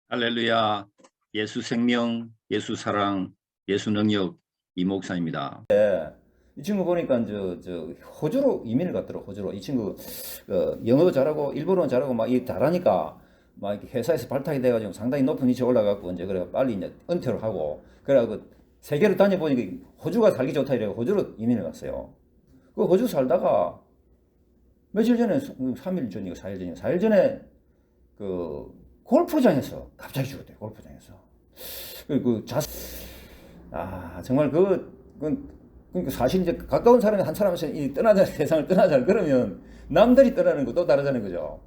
할렐루야. 예수 생명, 예수 사랑, 예수 능력 이 목사입니다. 이 친구 보니까 호주로 이민을 갔더라고. 호주로. 이 친구 영어도 잘하고 일본어도 잘하고 막 이 잘하니까 막 이렇게 회사에서 발탁이 돼가지고 상당히 높은 위치에 올라가고 이제 그래 빨리 이제 은퇴를 하고 그래가지고 세계를 다녀보니까 호주가 살기 좋다 이래고 호주로 이민을 갔어요. 그 호주 살다가 며칠 전에 3일 전이고 4일 전이고 4일 전에 그 골프장에서 갑자기 죽었대요. 골프장에서. 정말 그러니까 사실 이제 가까운 사람이 한 사람씩 이 떠나자 세상을 떠나자 그러면 남들이 떠나는 거 또 다르다는 거죠.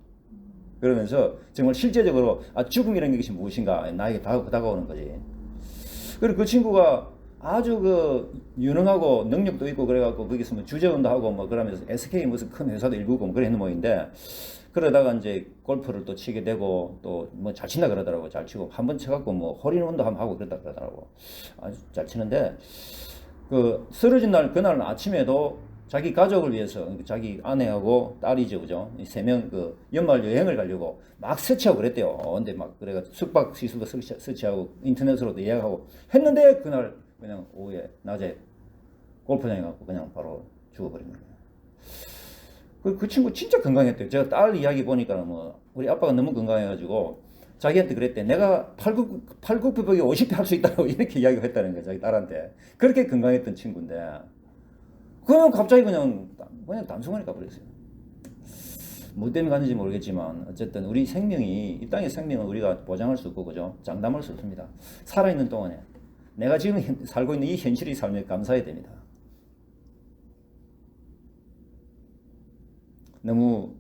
그러면서 정말 실제적으로 죽음이라는 것이 무엇인가 나에게 다가오는 거지. 그리고 그 친구가 아주 유능하고 능력도 있고 그래갖고 거기서 뭐 주재원도 하고 뭐 그러면서 SK 무슨 큰 회사도 일구고 뭐 그런 모인데 그러다가 이제 골프를 또 치게 되고 또 뭐 잘 친다 그러더라고. 잘 치고 한 번 쳐갖고 뭐 홀인원도 한번 하고 그랬다 그러더라고. 아주 잘 치는데 그 쓰러진 날 그날 아침에도 자기 가족을 위해서 자기 아내하고 딸이죠, 그죠? 세 명 그 연말 여행을 가려고 막 서치하고 그랬대요. 근데 막 그래가지고 숙박 시설도 서치하고 인터넷으로도 예약하고 했는데 그날 그냥 오후에 낮에 골프장에 가고 그냥 바로 죽어버린 거예요. 그 친구 진짜 건강했대요. 제가 딸 이야기 보니까 뭐 우리 아빠가 너무 건강해가지고 자기한테 그랬대. 내가 팔굽혀펴기 50회 할 수 있다고 이렇게 이야기를 했다는 거예요. 자기 딸한테. 그렇게 건강했던 친구인데 그러면 갑자기 그냥 단순하게 가버렸어요. 뭐 때문에 갔는지 모르겠지만 어쨌든 우리 생명이 이 땅의 생명은 우리가 보장할 수 없고 그죠? 장담할 수 없습니다. 살아있는 동안에 내가 지금 살고 있는 이 현실의 삶에 감사해야 됩니다. 너무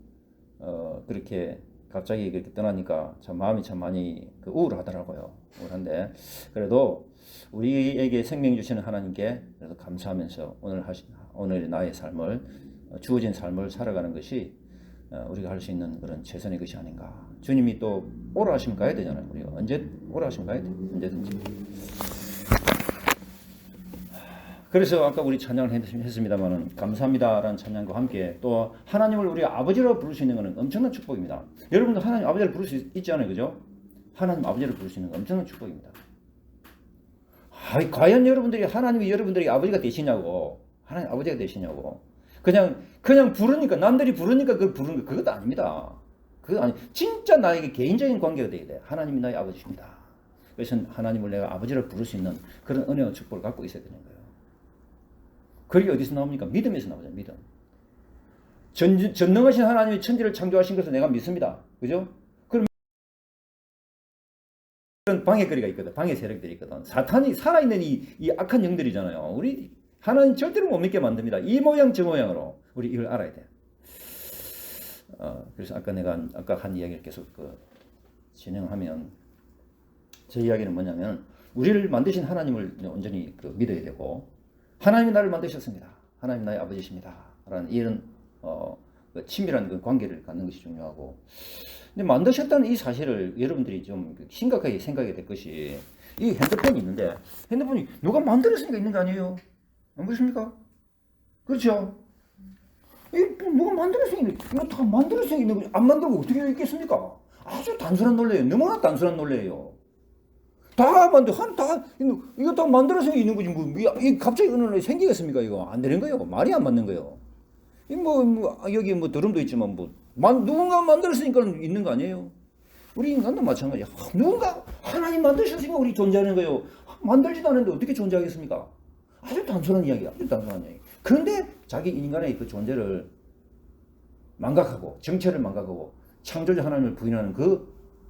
그렇게 갑자기 그렇게 떠나니까 참 마음이 참 많이 우울하더라고요. 우울한데 그래도 우리에게 생명 주시는 하나님께 그래서 감사하면서 오늘 나의 삶을 주어진 삶을 살아가는 것이 우리가 할 수 있는 그런 최선의 것이 아닌가. 주님이 또 오라 하시면 가야 되잖아요. 우리가 언제 오라 하시면 가야 돼. 언제든지. 그래서 아까 우리 찬양을 했습니다만은 감사합니다라는 찬양과 함께 또 하나님을 우리 아버지로 부를 수 있는 것은 엄청난 축복입니다. 여러분도 하나님 아버지를 부를 수 있지 않아요, 그죠? 하나님 아버지를 부를 수 있는 건 엄청난 축복입니다. 과연 여러분들이 하나님이 여러분들이 아버지가 되시냐고, 하나님 아버지가 되시냐고, 그냥 부르니까 남들이 부르니까 그걸 부르는 거 그것도 아닙니다. 그거 아니, 진짜 나에게 개인적인 관계가 되어야 돼. 하나님이 나의 아버지십니다. 그래서 하나님을 내가 아버지를 부를 수 있는 그런 은혜와 축복을 갖고 있어야 되는 거예요. 그게 어디서 나옵니까? 믿음에서 나오죠. 믿음. 전능하신 하나님이 천지를 창조하신 것을 내가 믿습니다. 그죠? 그럼 그런 방해거리가 있거든. 방해 세력들이 있거든. 사탄이 살아있는 이 악한 영들이잖아요. 우리 하나님 절대로 못 믿게 만듭니다. 이 모양 저 모양으로 우리 이걸 알아야 돼. 그래서 아까 한 이야기를 계속 진행하면 제 이야기는 뭐냐면 우리를 만드신 하나님을 온전히 믿어야 되고 하나님이 나를 만드셨습니다. 하나님 나의 아버지십니다. 라는 이런 친밀한 관계를 갖는 것이 중요하고 근데 만드셨다는 이 사실을 여러분들이 좀 심각하게 생각해야 될 것이 이 핸드폰이 있는데 핸드폰이 누가 만들었으니까 있는 거 아니에요? 안 그렇습니까? 그렇죠? 누가 만들었으니까 이거 다 만들었으니까 있는 거지 안 만들고 어떻게 있겠습니까? 아주 단순한 논리예요. 너무나 단순한 논리예요. 이거 다 만들어서 있는 거지. 이 갑자기 어느 날 생기겠습니까? 이거 안 되는 거예요. 말이 안 맞는 거예요. 여기 드럼도 있지만 누군가 만들었으니까 있는 거 아니에요. 우리 인간도 마찬가지야. 누군가 하나님 만드셨으니까 우리 존재하는 거예요. 만들지도 않았는데 어떻게 존재하겠습니까? 아주 단순한 이야기야. 아주 단순한 이야기. 그런데 자기 인간의 그 존재를 망각하고 정체를 망각하고 창조주 하나님을 부인하는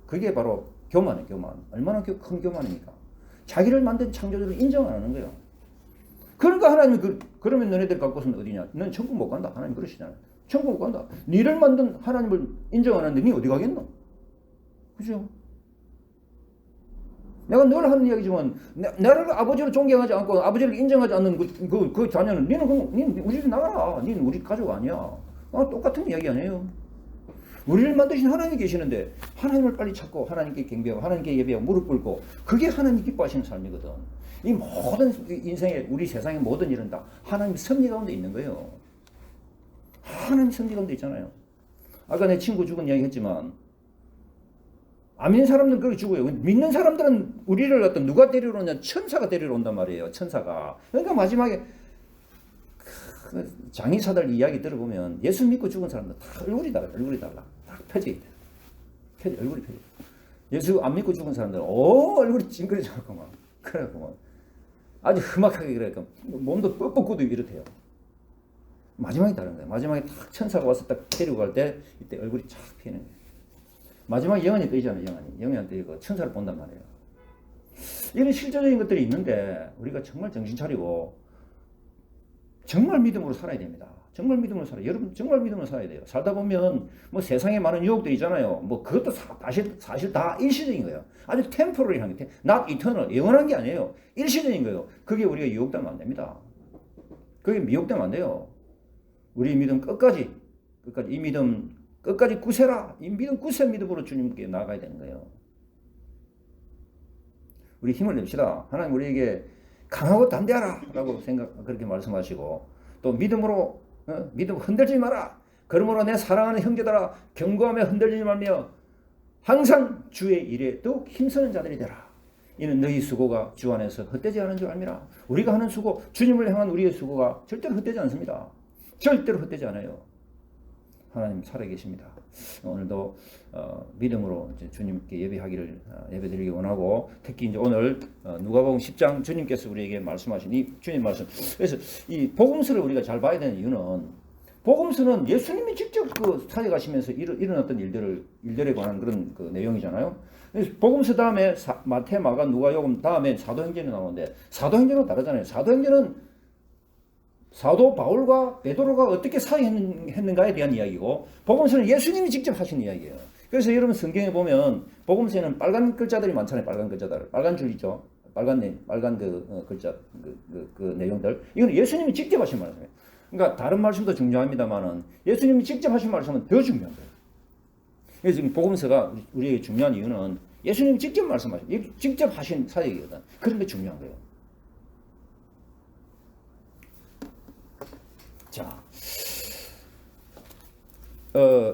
그게 바로 교만이에요. 교만. 얼마나 큰 교만입니까? 자기를 만든 창조주를 인정 안 하는 거예요. 그러니까 하나님이 그러면 너네들 갖고서는 어디냐? 넌 천국 못 간다. 하나님 그러시잖아요. 천국 못 간다. 니를 만든 하나님을 인정 안 하는데 니 어디 가겠노? 그죠? 내가 늘 하는 이야기지만 나를 아버지로 존경하지 않고 아버지를 인정하지 않는 그 자녀는 니는 우리 집 나가라. 니는 우리 가족 아니야. 똑같은 이야기 아니에요. 우리를 만드신 하나님이 계시는데 하나님을 빨리 찾고 하나님께 경배하고 하나님께 예배하고 무릎 꿇고 그게 하나님 기뻐하시는 삶이거든. 이 모든 인생의 우리 세상의 모든 일은 다 하나님 섭리 가운데 있는 거예요. 하나님 섭리 가운데 있잖아요. 아까 내 친구 죽은 이야기 했지만 안 믿는 사람들은 그렇게 죽어요. 믿는 사람들은 우리를 어떤 누가 데리러 오냐? 천사가 데리러 온단 말이에요. 천사가. 그러니까 마지막에 장의사들 이야기 들어보면 예수 믿고 죽은 사람들 다 얼굴이 달라. 얼굴이 달라. 딱 펴져 있대. 얼굴이 펴져. 예수 안 믿고 죽은 사람들은 얼굴이 찡그려져갖고 막 그래갖고 막 아주 험악하게 그래갖고 몸도 뻑뻑구도 이렇대요. 마지막에 다른 거예요. 마지막에 딱 천사가 와서 딱 데리고 갈 때 이때 얼굴이 착 피는 거예요. 마지막에 영안이 뜨이잖아요. 영안이 뜨이고 천사를 본단 말이에요. 이런 실제적인 것들이 있는데 우리가 정말 정신 차리고 정말 믿음으로 살아야 됩니다. 정말 믿음으로 살아요. 여러분 정말 믿음으로 살아야 돼요. 살다 보면 뭐 세상에 많은 유혹들이 있잖아요. 뭐 그것도 사실 다 일시적인 거예요. 아주 템포러리한 게 not eternal, 영원한 게 아니에요. 일시적인 거예요. 그게 우리가 유혹되면 안 됩니다. 그게 미혹되면 안 돼요. 우리 믿음 끝까지 이 믿음 끝까지 굳세라. 이 믿음 굳센 믿음으로 주님께 나아가야 되는 거예요. 우리 힘을 냅시다. 하나님 우리에게 강하고 담대하라 라고 그렇게 말씀하시고 또 믿음으로 믿음 흔들지 마라. 그러므로 내 사랑하는 형제들아 견고하며 흔들리지 말며 항상 주의 일에 또 힘쓰는 자들이 되라. 이는 너희 수고가 주 안에서 헛되지 않은 줄 알미라. 우리가 하는 수고, 주님을 향한 우리의 수고가 절대로 헛되지 않습니다. 절대로 헛되지 않아요. 하나님 살아계십니다. 오늘도 믿음으로 이제 주님께 예배하기를 예배드리기 원하고 특히 이제 오늘 누가복음 10장 주님께서 우리에게 말씀하신 이 주님 말씀. 그래서 이 복음서를 우리가 잘 봐야 되는 이유는 복음서는 예수님이 직접 그 사역하시면서 일어났던 일들에 관한 그런 그 내용이잖아요. 그래서 복음서 다음에 마태, 마가, 누가복음 다음에 사도행전이 나오는데 사도행전은 다르잖아요. 사도행전은 사도 바울과 베드로가 어떻게 사역했는가에 대한 이야기고 복음서는 예수님이 직접 하신 이야기예요. 그래서 여러분 성경에 보면 복음서에는 빨간 글자들이 많잖아요. 빨간 글자들, 빨간 줄이죠. 빨간 글자 그 내용들. 이건 예수님이 직접 하신 말씀이에요. 그러니까 다른 말씀도 중요합니다만은 예수님이 직접 하신 말씀은 더 중요한 거예요. 그래서 지금 복음서가 우리에게 중요한 이유는 예수님이 직접 말씀하신, 직접 하신 사역이거든. 그런 게 중요한 거예요. 자,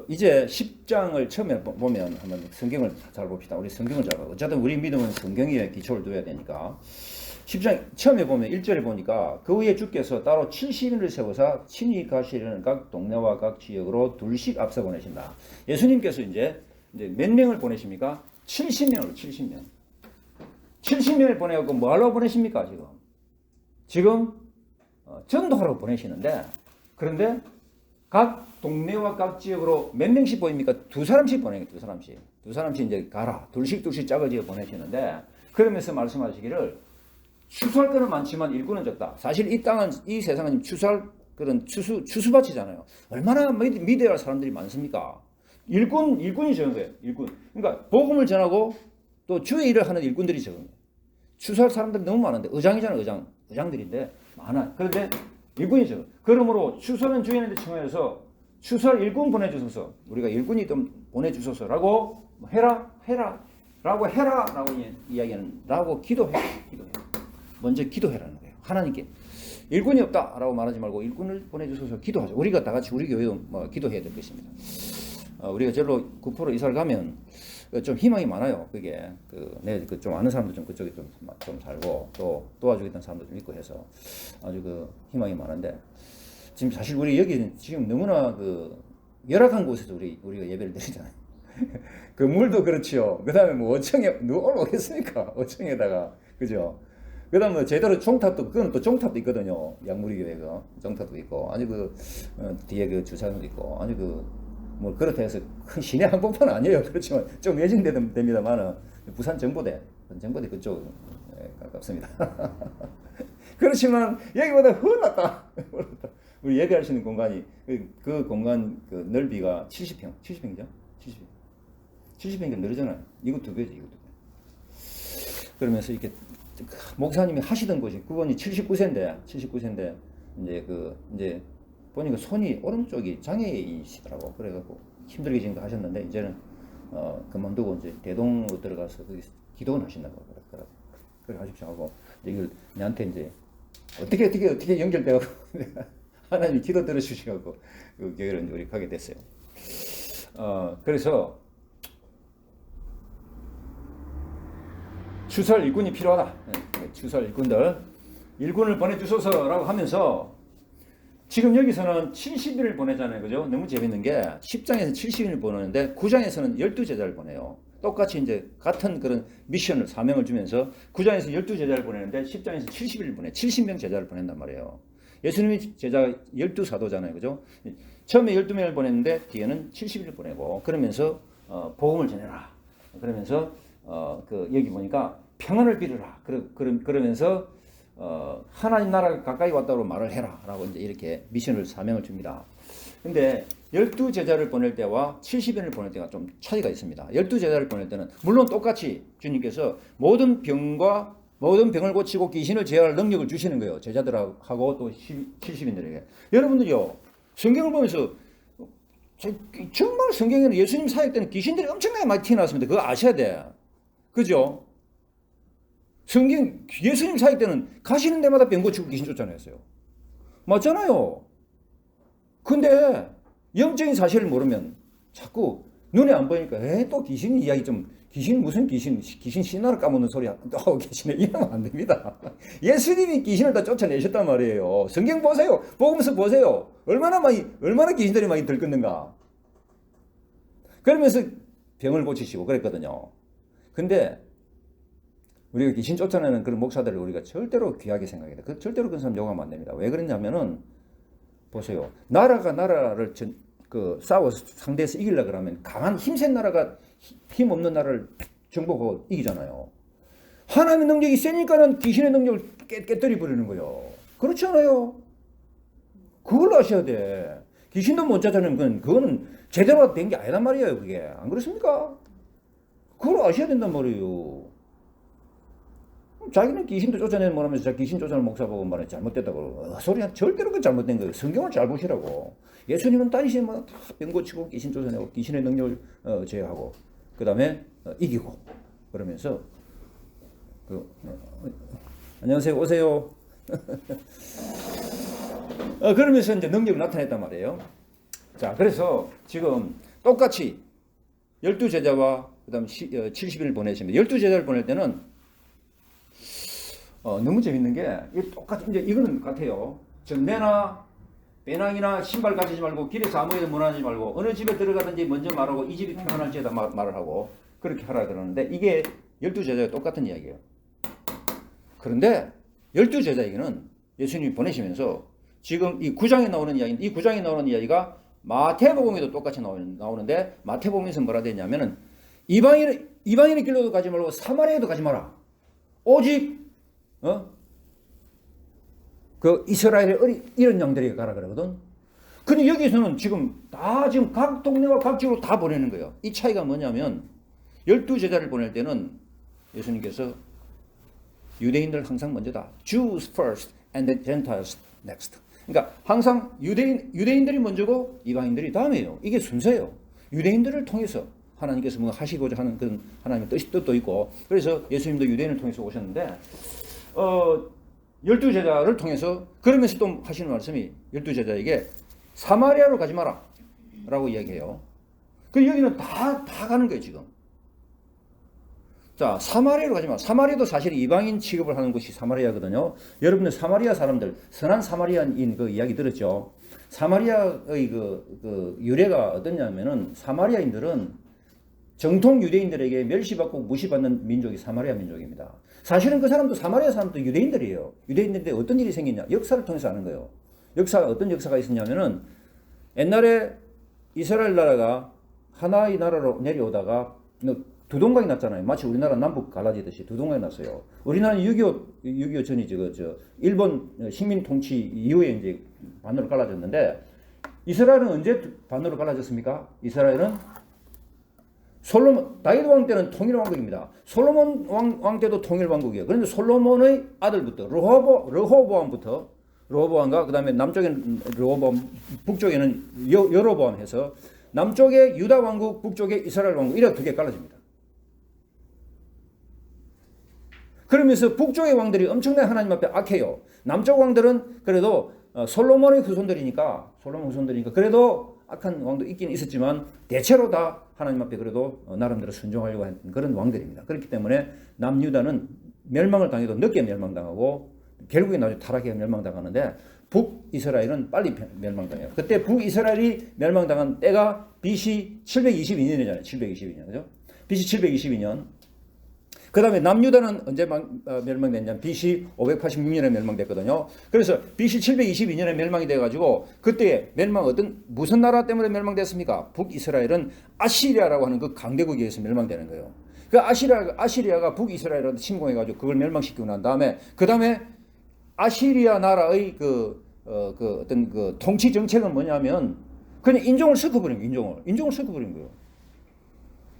이제 10장을 처음에 보면 한번 성경을 잘 봅시다. 우리 성경을 잘 봐. 어쨌든 우리 믿음은 성경에 기초를 둬야 되니까. 10장 처음에 보면 1절에 보니까 그 후에 주께서 따로 70인을 세우사 친히 가시려는 각 동네와 각 지역으로 둘씩 앞서 보내신다. 예수님께서 이제 몇 명을 보내십니까? 70명을 70명. 70명을 보내고 뭐 하려고 보내십니까? 지금 전도하라고 보내시는데 그런데 각 동네와 각 지역으로 몇 명씩 보입니까? 두 사람씩 보내요. 두 사람씩 이제 가라. 둘씩 짜거지어 보내시는데 그러면서 말씀하시기를 추수할 거는 많지만 일꾼은 적다. 사실 이 땅은 이 세상은 추수할 그런 추수밭이잖아요. 얼마나 믿어야 할 사람들이 많습니까? 일꾼이 적은 거예요. 일꾼. 그러니까 복음을 전하고 또 주의 일을 하는 일꾼들이 적은 거예요. 추수할 사람들이 너무 많은데 의장이잖아요. 의장들인데 많아. 그런데 일꾼이 적어. 그러므로 추수는 주인한테 청하여서 추수할 일꾼 보내주소서. 우리가 일꾼이 좀 보내주소서라고 라고 이야기하는 라고 기도해. 먼저 기도해라는 거예요. 하나님께 일꾼이 없다라고 말하지 말고 일꾼을 보내주소서 기도하죠. 우리가 다 같이 우리 교회도 기도해야 될 것입니다. 우리가 절로 구포로 이사를 가면 좀 희망이 많아요. 그게 좀 아는 사람도 좀 그쪽에 좀 살고 또 도와주겠다는 사람도 좀 있고 해서 아주 그 희망이 많은데 지금 사실 우리 여기 지금 너무나 그 열악한 곳에서 우리가 예배를 드리잖아요. 그 물도 그렇지요. 그다음에 뭐 5층에 누가 올라오겠습니까? 5층에다가 그죠? 그다음에 제대로 종탑도 그건 또 종탑도 있거든요. 양무리 교회가 종탑도 있고 아주 뒤에 그 주차장도 있고 아주 뭐 그렇다 해서 큰 시내 한복판은 아니에요. 그렇지만 좀 외진데도 됩니다만은 부산 정보대 그쪽 가깝습니다. 그렇지만 여기보다 훨씬 우리 예배할 수 있는 공간이 그 공간 그 넓이가 70평이죠. 70평이 늘어잖아요. 이거 두 배죠. 그러면서 이렇게 목사님이 하시던 곳이 그분이 79세인데 이제 보니까 손이 오른쪽이 장애이시더라고. 그래갖고 힘들게 지금 하셨는데 이제는 그만두고 이제 대동으로 들어가서 거기 기도는 하신다고 그러더라고. 그래 하십시오 하고 이걸 내한테 이제 어떻게 연결돼갖고 하나님이 기도 들어주셔갖고 그 교회를 이제 우리 가게 됐어요. 그래서 추설 일꾼이 필요하다. 추설 일꾼들 일꾼을 보내주소서라고 하면서 지금 여기서는 70일을 보내잖아요. 그죠? 너무 재밌는 게 10장에서 70일을 보내는데 9장에서는 12제자를 보내요. 똑같이 이제 같은 그런 미션을 사명을 주면서 9장에서 12제자를 보내는데 10장에서 70일을 보내. 70명 제자를 보낸단 말이에요. 예수님이 제자 12사도잖아요. 그죠? 처음에 12명을 보냈는데 뒤에는 70일을 보내고 그러면서 복음을 전해라. 그러면서 여기 보니까 평안을 빌으라. 그러면서 하나님 나라가 가까이 왔다고 말을 해라. 라고 이제 이렇게 미션을 사명을 줍니다. 근데 12제자를 보낼 때와 70일을 보낼 때가 좀 차이가 있습니다. 12제자를 보낼 때는 물론 똑같이 주님께서 모든 병을 고치고 귀신을 제어할 능력을 주시는 거예요. 제자들하고 또 70인들에게. 여러분들요, 성경을 보면서 정말 성경에는 예수님 사역 때는 귀신들이 엄청나게 많이 튀어나왔습니다. 그거 아셔야 돼. 그죠? 성경 예수님 사역 때는 가시는 데마다 병 고치고 귀신 쫓아냈어요. 맞잖아요. 근데 영적인 사실을 모르면 자꾸 눈에 안 보이니까 또 귀신 이야기 좀 귀신 무슨 귀신 신화를 까먹는 소리 또 계시네. 이러면 안 됩니다. 예수님이 귀신을 다 쫓아내셨단 말이에요. 성경 보세요. 복음서 보세요. 얼마나 귀신들이 많이 들끓는가. 그러면서 병을 고치시고 그랬거든요. 근데 우리가 귀신 쫓아내는 그런 목사들을 우리가 절대로 귀하게 생각해야 돼. 절대로 그런 사람 욕하면 안 됩니다. 왜 그러냐면은 보세요. 나라가 나라를 싸워서 상대해서 이기려고 그러면 강한 힘센 나라가 힘없는 나라를 정복하고 이기잖아요. 하나님의 능력이 세니까는 귀신의 능력을 깨뜨려 버리는 거예요. 그렇지 않아요? 그걸 아셔야 돼. 귀신도 못 쫓아내면 그거는 제대로 된 게 아니란 말이에요. 그게 안 그렇습니까? 그걸 아셔야 된단 말이에요. 자기는 귀신도 쫓아내는 뭐라면서 귀신 쫓아내는 목사 보고 말해 잘못됐다고 소리야. 절대로 그 잘못된 거예요. 성경을 잘 보시라고. 예수님은 다니시면 다 병 고치고 귀신 쫓아내고 귀신의 능력을 제어하고 그 다음에 이기고 그러면서 안녕하세요 오세요. 그러면서 이제 능력을 나타냈단 말이에요. 자, 그래서 지금 똑같이 12제자와 그 다음 70일 보내십니다. 12제자를 보낼 때는 너무 재밌는 게 똑같이 이제 이거는 같아요. 전매나 배낭이나 신발 가지지 말고 길에서 아무에도 무난하지 말고 어느 집에 들어가든지 먼저 말하고 이 집이 평안할지에다 말을 하고 그렇게 하라 그러는데 이게 12제자와 똑같은 이야기예요. 그런데 12제자에게는 예수님이 보내시면서 지금 이 9장에 나오는 이야기인데 이 9장에 나오는 이야기가 마태복음에도 똑같이 나오는데 마태복음에서 뭐라 되냐면은 이방인의 길로도 가지 말고 사마리아에도 가지 마라. 오직 그 이스라엘의 이런 양들에게 가라 그러거든. 근데 여기서는 지금 각 동네와 각 지역으로 다 보내는 거예요. 이 차이가 뭐냐면 12제자를 보낼 때는 예수님께서 유대인들 항상 먼저다. Jews first and the Gentiles next. 그러니까 항상 유대인들이 먼저고 이방인들이 다음이에요. 이게 순서예요. 유대인들을 통해서 하나님께서 뭐 하시고자 하는 그런 하나님의 뜻도 있고 그래서 예수님도 유대인을 통해서 오셨는데 12제자를 통해서 그러면서 또 하시는 말씀이 12제자에게 사마리아로 가지 마라 라고 이야기해요. 그 여기는 다 가는 거예요 지금. 자, 사마리아로 가지 마라. 사마리아도 사실 이방인 취급을 하는 곳이 사마리아거든요. 여러분들 사마리아 사람들 선한 사마리아인 그 이야기 들었죠. 사마리아의 그 유래가 어떠냐면은 사마리아인들은 정통 유대인들에게 멸시받고 무시받는 민족이 사마리아 민족입니다. 사실은 그 사람도 사마리아 사람도 유대인들이에요. 유대인들인데 어떤 일이 생겼냐? 역사를 통해서 아는 거예요. 어떤 역사가 있었냐면은 옛날에 이스라엘 나라가 하나의 나라로 내려오다가 두 동강이 났잖아요. 마치 우리나라 남북 갈라지듯이 두 동강이 났어요. 우리나라는 6.25 전이지 일본 식민 통치 이후에 이제 반으로 갈라졌는데 이스라엘은 언제 반으로 갈라졌습니까? 이스라엘은 다윗 왕 때는 통일왕국입니다. 솔로몬 왕 때도 통일왕국이에요. 그런데 솔로몬의 아들부터 르호보암과 그 다음에 남쪽에는 르호보암, 북쪽에는 여로보암 해서 남쪽에 유다 왕국, 북쪽에 이스라엘 왕국 이렇게 두 개 갈라집니다. 그러면서 북쪽의 왕들이 엄청나게 하나님 앞에 악해요. 남쪽 왕들은 그래도 솔로몬의 후손들이니까 그래도 악한 왕도 있긴 있었지만 대체로 다 하나님 앞에 그래도 나름대로 순종하려고 한 그런 왕들입니다. 그렇기 때문에 남유다는 멸망을 당해도 늦게 멸망당하고 결국에 나중에 타락해 멸망당하는데 북이스라엘은 빨리 멸망당해요. 그때 북이스라엘이 멸망당한 때가 BC 722년이잖아요. 722년. 그죠? BC 722년. 그 다음에 남유다는 언제 멸망됐냐면 BC 586년에 멸망됐거든요. 그래서 BC 722년에 멸망이 돼가지고 그때 무슨 나라 때문에 멸망됐습니까? 북이스라엘은 아시리아라고 하는 그 강대국에 의해서 멸망되는 거예요. 그 아시리아가 북이스라엘한테 침공해가지고 그걸 멸망시키고 난 다음에 그 다음에 아시리아 나라의 어떤 그 통치 정책은 뭐냐면 그냥 인종을 섞어버린 거예요. 인종을 섞어버린 거예요.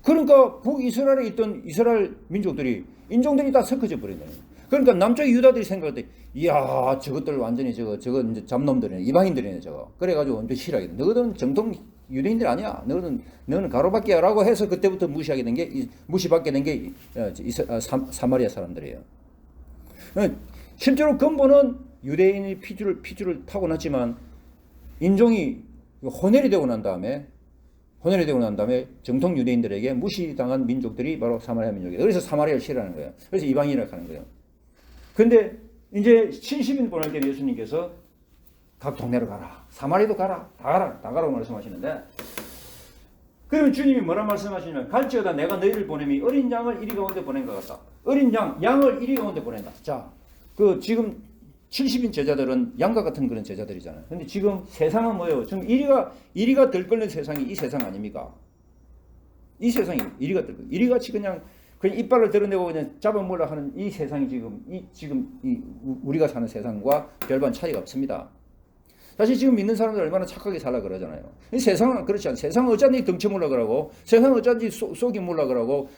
그러니까 북이스라엘에 있던 이스라엘 민족들이 인종들이 다 섞어져 버린 거예요. 그러니까 남쪽 유다들이 생각할 때, 이야 저것들 완전히 저거 이제 잡놈들이네, 이방인들이네 저거. 그래가지고 완전 싫어하게 돼. 너희들은 정통 유대인들 아니야. 너는 가로밖에야라고 해서 그때부터 무시받게 된 게 사마리아 사람들이에요. 실제로 근본은 유대인이 피줄을 타고났지만 인종이 혼혈이 되고 난 다음에 정통 유대인들에게 무시당한 민족들이 바로 사마리아 민족이에요. 그래서 사마리아를 싫어하는 거예요. 그래서 이방인이라고 하는 거예요. 근데 이제 70인 보낼 때 예수님께서 각 동네로 가라. 사마리아도 가라. 다 가라고 말씀하시는데 그러면 주님이 뭐라 말씀하시냐면 갈지어다 내가 너희를 보냄이 어린 양을 이리 가운데 보낸 것 같다. 어린 양을 이리 가운데 보낸다. 자, 지금 70인 제자들은 양과 같은 그런 제자들이잖아요. 근데 지금 세상은 뭐예요? 지금 이리가 들끓는 세상이 이 세상 아닙니까? 이 세상이 이리가 들끓는, 이리같이 그냥 이빨을 드러내고 그냥 잡아먹으려 하는 이 세상이 지금 우리가 사는 세상과 별반 차이가 없습니다. 사실 지금 믿는 사람들 얼마나 착하게 살라 그러잖아요. 이 세상은 그렇지 않아요. 세상은 어쩐지 덩쳐물라 그러고, 세상은 어쩐지 속이물라 그러고,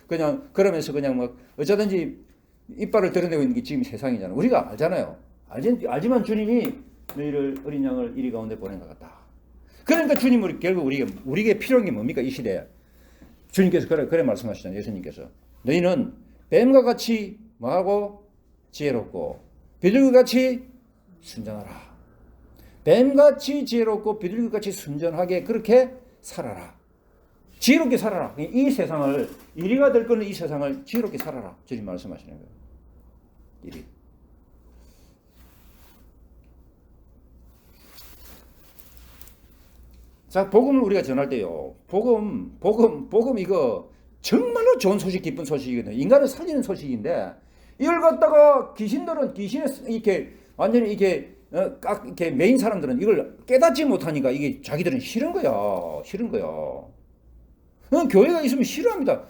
그러면서 그냥 막 어쩌든지 이빨을 드러내고 있는 게 지금 세상이잖아요. 우리가 알잖아요. 알지만 주님이 너희를 어린 양을 이리 가운데 보낸 것 같다. 그러니까 주님은 결국 우리에게 필요한 게 뭡니까? 이 시대에. 주님께서 그래 말씀하시잖아요. 예수님께서. 너희는 뱀과 같이 뭐하고? 지혜롭고 비둘기같이 순전하라. 뱀같이 지혜롭고 비둘기같이 순전하게 그렇게 살아라. 지혜롭게 살아라. 이 세상을, 이리가 될 거는 이 세상을 지혜롭게 살아라. 주님 말씀하시는 거예요. 이리. 자, 복음을 우리가 전할 때요. 복음 이거 정말로 좋은 소식, 기쁜 소식이거든요. 인간을 살리는 소식인데 이걸 갖다가 귀신들은 이렇게 완전히 이렇게 메인 사람들은 이걸 깨닫지 못하니까 이게 자기들은 싫은 거야. 교회가 있으면 싫어합니다.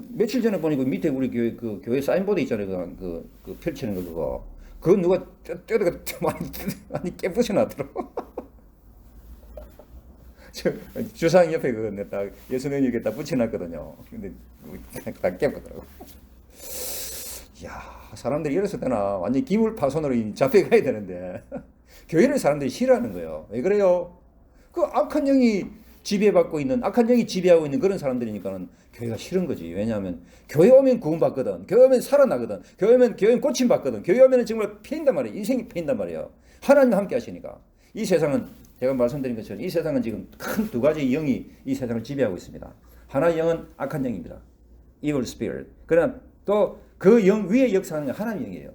며칠 전에 보니까 밑에 우리 교회 사인보드 있잖아요. 그 펼치는 거 그거. 그거 누가 떼다가 많이 깨부셔놨더라고. 주상 옆에 그거 딱 예수님 여기 딱 붙여놨거든요. 근데 다 깨버더라고. 이야, 사람들이 이랬을 때나 완전 기물 파손으로 잡혀가야 되는데 교회를 사람들이 싫어하는 거예요. 왜 그래요? 그 악한 영이 지배하고 있는 그런 사람들이니까는 교회가 싫은 거지. 왜냐하면 교회 오면 구원받거든. 교회 오면 살아나거든. 교회 오면 고침받거든. 교회 오면 정말 패인단 말이에요. 인생이 패인단 말이에요. 하나님과 함께 하시니까. 이 세상은 제가 말씀드린 것처럼 이 세상은 지금 큰 두 가지 영이 이 세상을 지배하고 있습니다. 하나의 영은 악한 영입니다. Evil Spirit. 그러나 또 그 영 위에 역사하는 건 하나님의 영이에요.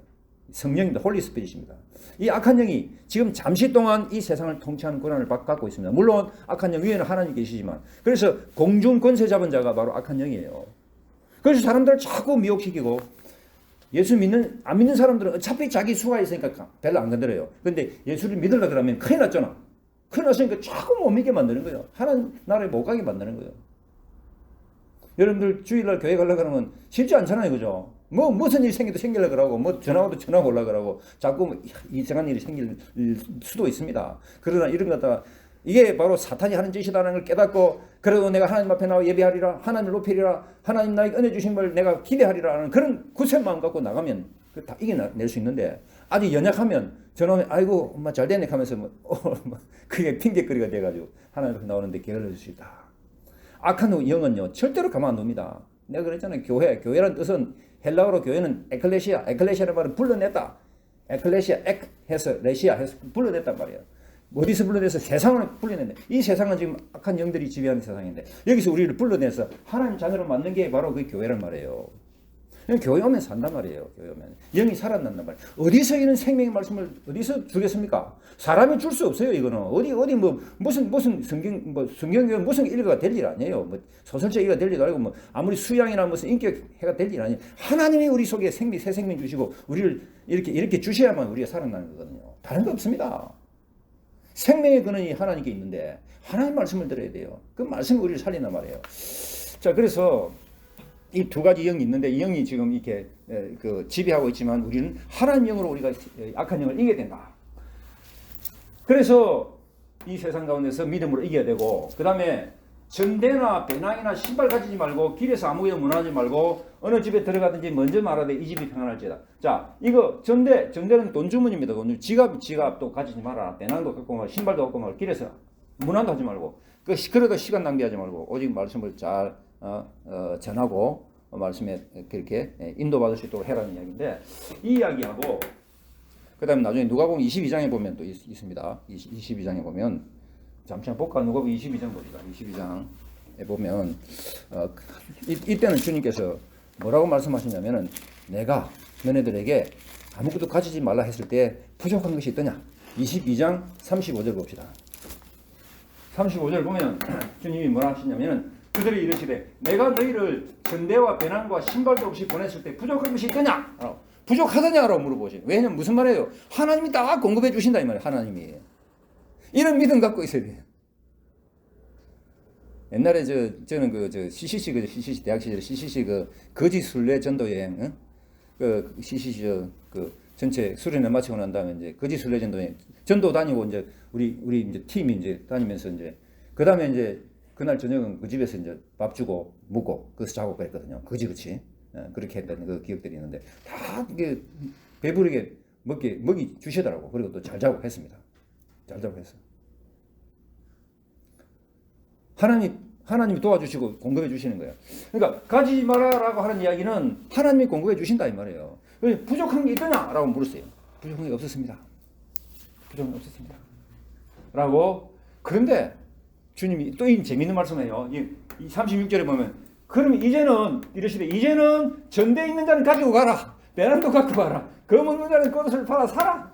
성령입니다. 홀리 스피릿입니다. 이 악한 영이 지금 잠시 동안 이 세상을 통치하는 권한을 갖고 있습니다. 물론 악한 영 위에는 하나님 계시지만 그래서 공중 권세 잡은 자가 바로 악한 영이에요. 그래서 사람들을 자꾸 미혹시키고 안 믿는 사람들은 어차피 자기 수가 있으니까 별로 안 건드려요. 근데 예수를 믿으려고 그러면 큰일 났잖아. 큰일 났으니까 자꾸 못 믿게 만드는 거예요. 하나님 나라에 못 가게 만드는 거예요. 여러분들 주일날 교회 가려고 하면 쉽지 않잖아요. 그죠? 무슨 일이 생기려고 그러고, 전화 오려고 그러고, 자꾸 이상한 일이 생길 수도 있습니다. 그러나 이런 것 갖다가 이게 바로 사탄이 하는 짓이라는 걸 깨닫고, 그래도 내가 하나님 앞에 나와 예배하리라, 하나님을 높이리라, 하나님 나에게 은혜 주신 걸 내가 기대하리라 하는 그런 굳센 마음 갖고 나가면 다 이겨낼 수 있는데, 아직 연약하면 전화하면 아이고 엄마 잘 됐네 하면서 그게 핑계거리가 돼가지고 하나님 앞에 나오는데 게을러질 수 있다. 악한 영은요 절대로 가만 안 둡니다. 내가 그랬잖아요. 교회란 뜻은 헬라어로 교회는 에클레시아라는 말은 불러냈다. 에클레시아 해서 레시아 해서 불러냈단 말이에요. 어디서 불러내서 세상을 불러낸다. 이 세상은 지금 악한 영들이 지배하는 세상인데 여기서 우리를 불러내서 하나님 자녀로 만든 게 바로 그 교회란 말이에요. 교회 오면 산단 말이에요. 교회 오면 영이 살아난단 말이에요. 어디서 이런 생명의 말씀을 어디서 주겠습니까? 사람이 줄 수 없어요. 이거는 어디 뭐 무슨 성경 무슨 일가가 될 일 아니에요. 뭐 소설책 일가 될 일도 아니고 뭐 아무리 수양이나 무슨 인격해가 될 일 아니에요. 하나님이 우리 속에 새 생명 주시고 우리를 이렇게 주셔야만 우리가 살아나는 거거든요. 다른 거 없습니다. 생명의 근원이 하나님께 있는데 하나님 말씀을 들어야 돼요. 그 말씀이 우리를 살린단 말이에요. 자, 그래서 이 두 가지 영이 있는데 이 영이 지금 이렇게 그 지배하고 있지만 우리는 하나님 영으로 우리가 악한 영을 이겨야 된다. 그래서 이 세상 가운데서 믿음으로 이겨야 되고 그 다음에 전대나 배낭이나 신발 가지지 말고 길에서 아무데나 문화하지 말고 어느 집에 들어가든지 먼저 말하되 이 집이 평안할지다. 자, 이거 전대는 돈 주문입니다. 돈 주문. 지갑도 가지지 마라. 배낭도 갖고 마라. 신발도 갖고 마라. 길에서 문화도 하지 말고 그러다 시간 낭비하지 말고 오직 말씀을 잘 전하고 말씀에 그렇게 인도받을 수 있도록 해라는 이야기인데 이 이야기하고 그 다음에 나중에 누가복음 22장에 보면 또 있습니다. 22장에 보면 잠시만 볼까? 누가복음 22장 봅시다. 22장에 보면 이때는 주님께서 뭐라고 말씀하시냐면은 내가 너네들에게 아무것도 가지지 말라 했을 때 부족한 것이 있더냐? 22장 35절 봅시다. 35절 보면 주님이 뭐라 하시냐면은 그들이 이르시되 내가 너희를 전대와 배낭과 신발도 없이 보냈을 때 부족한 것이 있더냐? 부족하더냐라고 물어보시죠. 왜냐면 무슨 말이에요? 하나님이 다 공급해 주신다 이 말이에요. 하나님이. 이런 믿음 갖고 있어야 돼요. 옛날에 저는 CCC 대학 시절에 CCC 거짓 순례 전도 여행, CCC 전체 수련회 마치고 난 다음에 이제 거짓 순례 전도 다니고 이제 우리 이제 팀이 이제 다니면서 이제 그 다음에 이제 그날 저녁은 그 집에서 이제 밥 주고 묵고 거기서 자고 그랬거든요. 그렇지. 그렇게 했던 그 기억들이 있는데 다 이게 배부르게 먹이 주시더라고. 그리고 또 잘 자고 했습니다. 잘 자고 했어. 하나님이 도와주시고 공급해 주시는 거예요. 그러니까 가지지 마라라고 하는 이야기는 하나님이 공급해 주신다 이 말이에요. 부족한 게 있더냐라고 물었어요. 부족한 게 없었습니다. 부족한 게 없었습니다. 라고. 그런데 주님이 또 이 재밌는 말씀이에요. 이 36절에 보면 그러면 이제는 이러시되 이제는 전대에 있는 자는 가지고 가라. 배낭도 갖고 가라. 검은 자는 그것을 팔아 사라.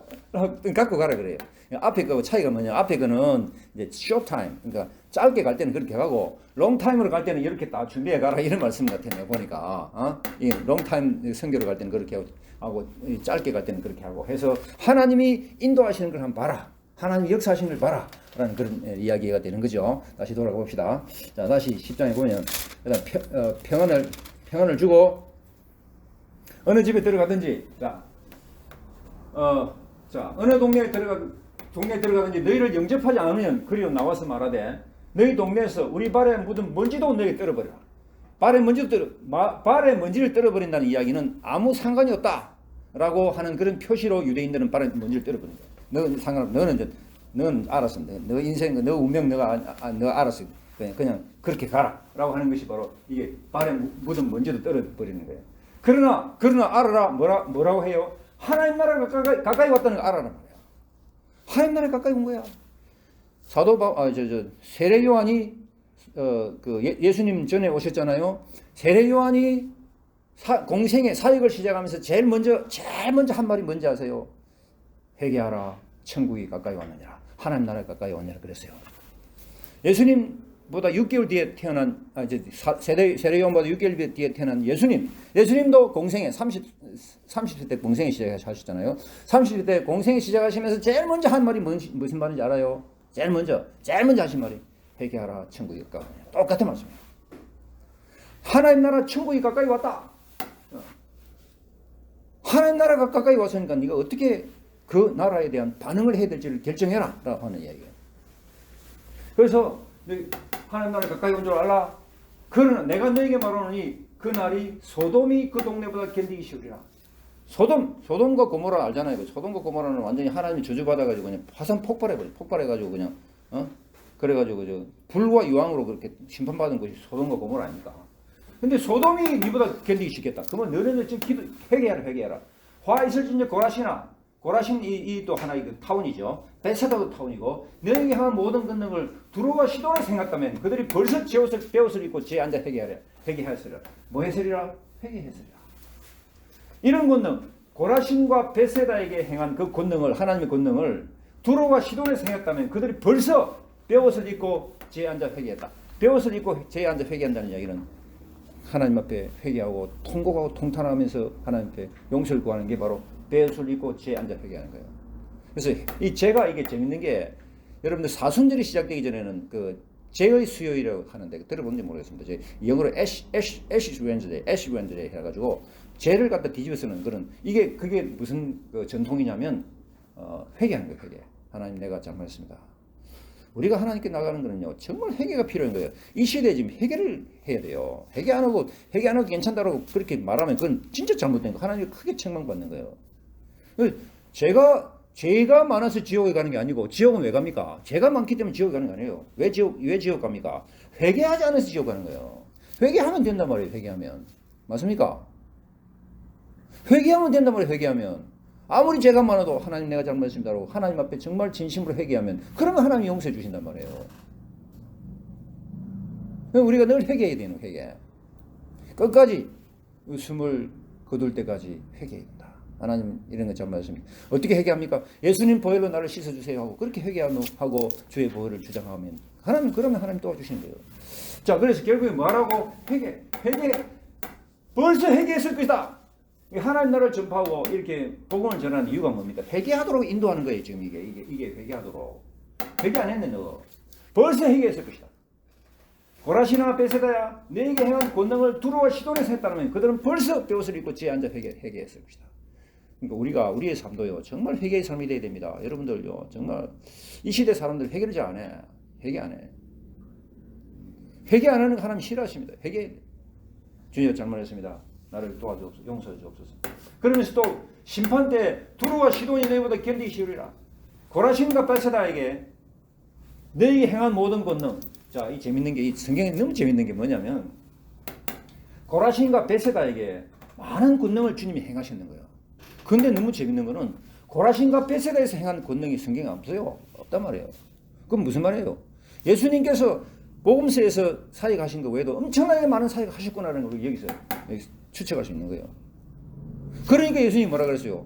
갖고 가라 그래요. 앞에 거 차이가 뭐냐? 앞에 거는 이제 short time, 그러니까 짧게 갈 때는 그렇게 가고 long time으로 갈 때는 이렇게 딱 준비해 가라 이런 말씀 같아요. 보니까 이 long time 선교로 갈 때는 그렇게 하고 짧게 갈 때는 그렇게 하고 해서 하나님이 인도하시는 걸 한번 봐라. 하나님 역사하시는 걸 봐라. 라는 그런 이야기가 되는 거죠. 다시 돌아가 봅시다. 자, 다시 10장에 보면 일단 평안을 주고 어느 집에 들어가든지 어느 동네에 들어가든지 너희를 영접하지 않으면 그리로 나와서 말하되 너희 동네에서 우리 발에 묻은 먼지도 너희 떨어버려. 발에 먼지를 떨어버린다는 이야기는 아무 상관이 없다라고 하는 그런 표시로 유대인들은 발에 먼지를 떨어버린다. 너는 상관없어. 너는 알았어. 너 인생, 너 운명, 너 알았어. 그냥 그렇게 가라라고 하는 것이 바로 이게 발에 묻은 먼지도 떨어버리는 거예요. 그러나 알아라. 뭐라고 해요? 하나님 나라가 가까이 왔다는 걸 알아라 말이야. 하나님 나라가 가까이 온 거야. 세례 요한이 예수님 전에 오셨잖아요. 세례 요한이 공생의 사역을 시작하면서 제일 먼저 한 말이 뭔지 아세요? 회개하라. 천국이 가까이 왔느니라. 하나님 나라가 가까이 왔느니라 그랬어요. 예수님보다 6개월 뒤에 태어난 세례 요한보다 6개월 뒤에 태어난 예수님도 공생에 30세 때 공생에 시작하셨잖아요. 30세 때 공생에 시작하시면서 제일 먼저 한 말이 무슨 말인지 알아요? 제일 먼저 하신 말이 회개하라. 천국이 가까이 왔느니라. 똑같은 말씀이에요. 하나님 나라 천국이 가까이 왔다. 하나님 나라가 가까이 왔으니까 네가 어떻게 그 나라에 대한 반응을 해야 될지를 결정해라 라고 하는 이야기예요. 그래서 하나님 나라에 가까이 온 줄 알라. 그러나 내가 너에게 말하노니 그 날이 소돔이 그 동네보다 견디기 쉬우리라. 소돔과 고모라 알잖아요. 소돔과 고모라는 완전히 하나님이 저주받아가지고 그냥 화산 폭발해가지고 그냥 그래가지고 불과 유황으로 그렇게 심판받은 것이 소돔과 고모라 아닙니까? 근데 소돔이 니보다 견디기 쉽겠다. 그러면 너네들 지금 회개해라. 화 있을진저 고라시나 고라신 이 또 하나의 그 타운이죠. 베세다도 타운이고 너에게 향한 모든 권능을 두루와 시돈을 생각하면 그들이 벌써 제 옷을 베옷을 입고 제 앉아 회개하였으리라. 뭐 했으리라? 회개했으리라. 이런 권능, 고라신과 베세다에게 행한 그 권능을, 하나님의 권능을 두루와 시돈을 생각하면 그들이 벌써 베옷을 입고 제 앉아 회개했다. 베옷을 입고 제 앉아 회개한다는 이야기는 하나님 앞에 회개하고 통곡하고 통탄하면서 하나님 앞에 용서를 구하는 게 바로 베옷을 입고 제 앉아 회개하는 거예요. 그래서 이 제가 이게 재밌는 게 여러분들 사순절이 시작되기 전에는 그 제의 수요일이라고 하는데 들어본지 모르겠습니다. 영어로 Ash Wednesday 해가지고 죄를 갖다 뒤집어 쓰는 그런 그게 무슨 그 전통이냐면 회개하는 거예요. 회개. 하나님 내가 잘못했습니다. 우리가 하나님께 나가는 거는요 정말 회개가 필요한 거예요. 이 시대에 지금 회개를 해야 돼요. 회개 안 하고 괜찮다고 그렇게 말하면 그건 진짜 잘못된 거. 하나님이 크게 책망받는 거예요. 죄가 많아서 지옥에 가는 게 아니고 지옥은 왜 갑니까? 죄가 많기 때문에 지옥에 가는 게 아니에요. 왜 지옥 갑니까? 회개하지 않아서 지옥 가는 거예요. 회개하면 된단 말이에요. 회개하면. 맞습니까? 회개하면 된단 말이에요. 회개하면. 아무리 죄가 많아도 하나님 내가 잘못했습니다라고 하나님 앞에 정말 진심으로 회개하면 그러면 하나님이 용서해 주신단 말이에요. 우리가 늘 회개해야 되는 회개. 끝까지 숨을 거둘 때까지 회개입니다. 하나님 이런 거 잘못했습니다. 어떻게 회개합니까? 예수님 보혈로 나를 씻어주세요 하고 그렇게 회개하고 주의 보혈을 주장하면 그러면 하나님 도와주시는 거예요. 자, 그래서 결국에 뭐라고? 회개. 벌써 회개했을 것이다. 하나님 나라를 전파하고 이렇게 복음을 전하는 이유가 뭡니까? 회개하도록 인도하는 거예요. 지금 이게 회개하도록. 회개 안 했네 너. 벌써 회개했을 것이다. 고라시나 베세다야 너에게 행한 권능을 두루와 시돈에서 했다면 그들은 벌써 베옷을 입고 지에 앉아 회개했을 것이다. 그러니까 우리의 삶도요 정말 회개의 삶이 되어야 됩니다. 여러분들요 정말 이 시대 사람들 회개를 잘 안 해. 회개 안 해. 회개 안 하는 거 하나님 싫어하십니다. 회개. 주님 잘못했습니다. 나를 도와주옵소서. 용서해 주옵소서. 그러면서 또 심판 때 두루와 시돈이 너희보다 견디기 쉬우리라. 고라신과 베세다에게 너희에게 행한 모든 권능. 자, 이 재밌는 게 이 성경에 너무 재밌는 게 뭐냐면 고라신과 베세다에게 많은 권능을 주님이 행하셨는 거예요. 근데 너무 재밌는 거는 고라신과 베세다에서 행한 권능이 성경에 없어요. 없단 말이에요. 그럼 무슨 말이에요? 예수님께서 복음서에서 사역하신 거 외에도 엄청나게 많은 사역을 하셨구나라는 걸 여기서 추측할 수 있는 거예요. 그러니까 예수님이 뭐라 그랬어요?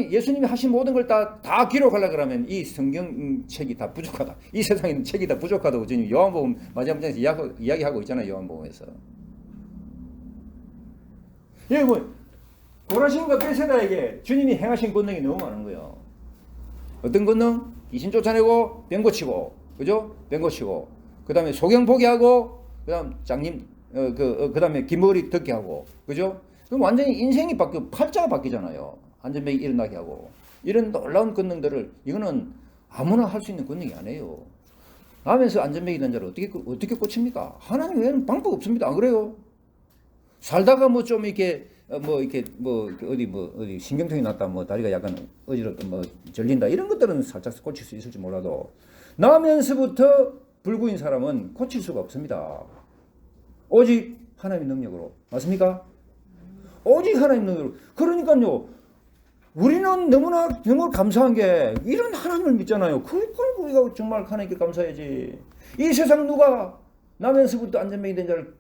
예수님이 하신 모든 걸 다 기록하려고 그러면 이 성경책이 다 부족하다. 이 세상에 있는 책이 다 부족하다고 지금 요한복음 마지막 장에서 이야기하고 있잖아요. 요한복음에서. 여기 고라신과 베세다에게 주님이 행하신 권능이 너무 많은 거예요. 어떤 권능? 귀신 쫓아내고 병 고치고, 그죠? 병 고치고, 그 다음에 소경 보게 하고, 그 다음 장님, 그 다음에 긴 머리 듣게 하고, 그죠? 그럼 완전히 인생이 팔자가 바뀌잖아요. 안전병이 일어나게 하고. 이런 놀라운 권능들을, 이거는 아무나 할 수 있는 권능이 아니에요. 하면서 안전병이 된 자를 어떻게 고칩니까? 하나님 외에는 방법 없습니다. 안 그래요? 살다가 좀 이렇게, 어디 신경통이 났다, 다리가 약간 어지럽다, 절린다, 이런 것들은 살짝 고칠 수 있을지 몰라도, 나면서부터 불구인 사람은 고칠 수가 없습니다. 오직 하나님의 능력으로. 맞습니까? 오직 하나님의 능력으로. 그러니까요, 우리는 너무나 감사한 게, 이런 하나님을 믿잖아요. 그러니까 우리가 정말 하나님께 감사해야지. 이 세상 누가 나면서부터 안전병이 된 자를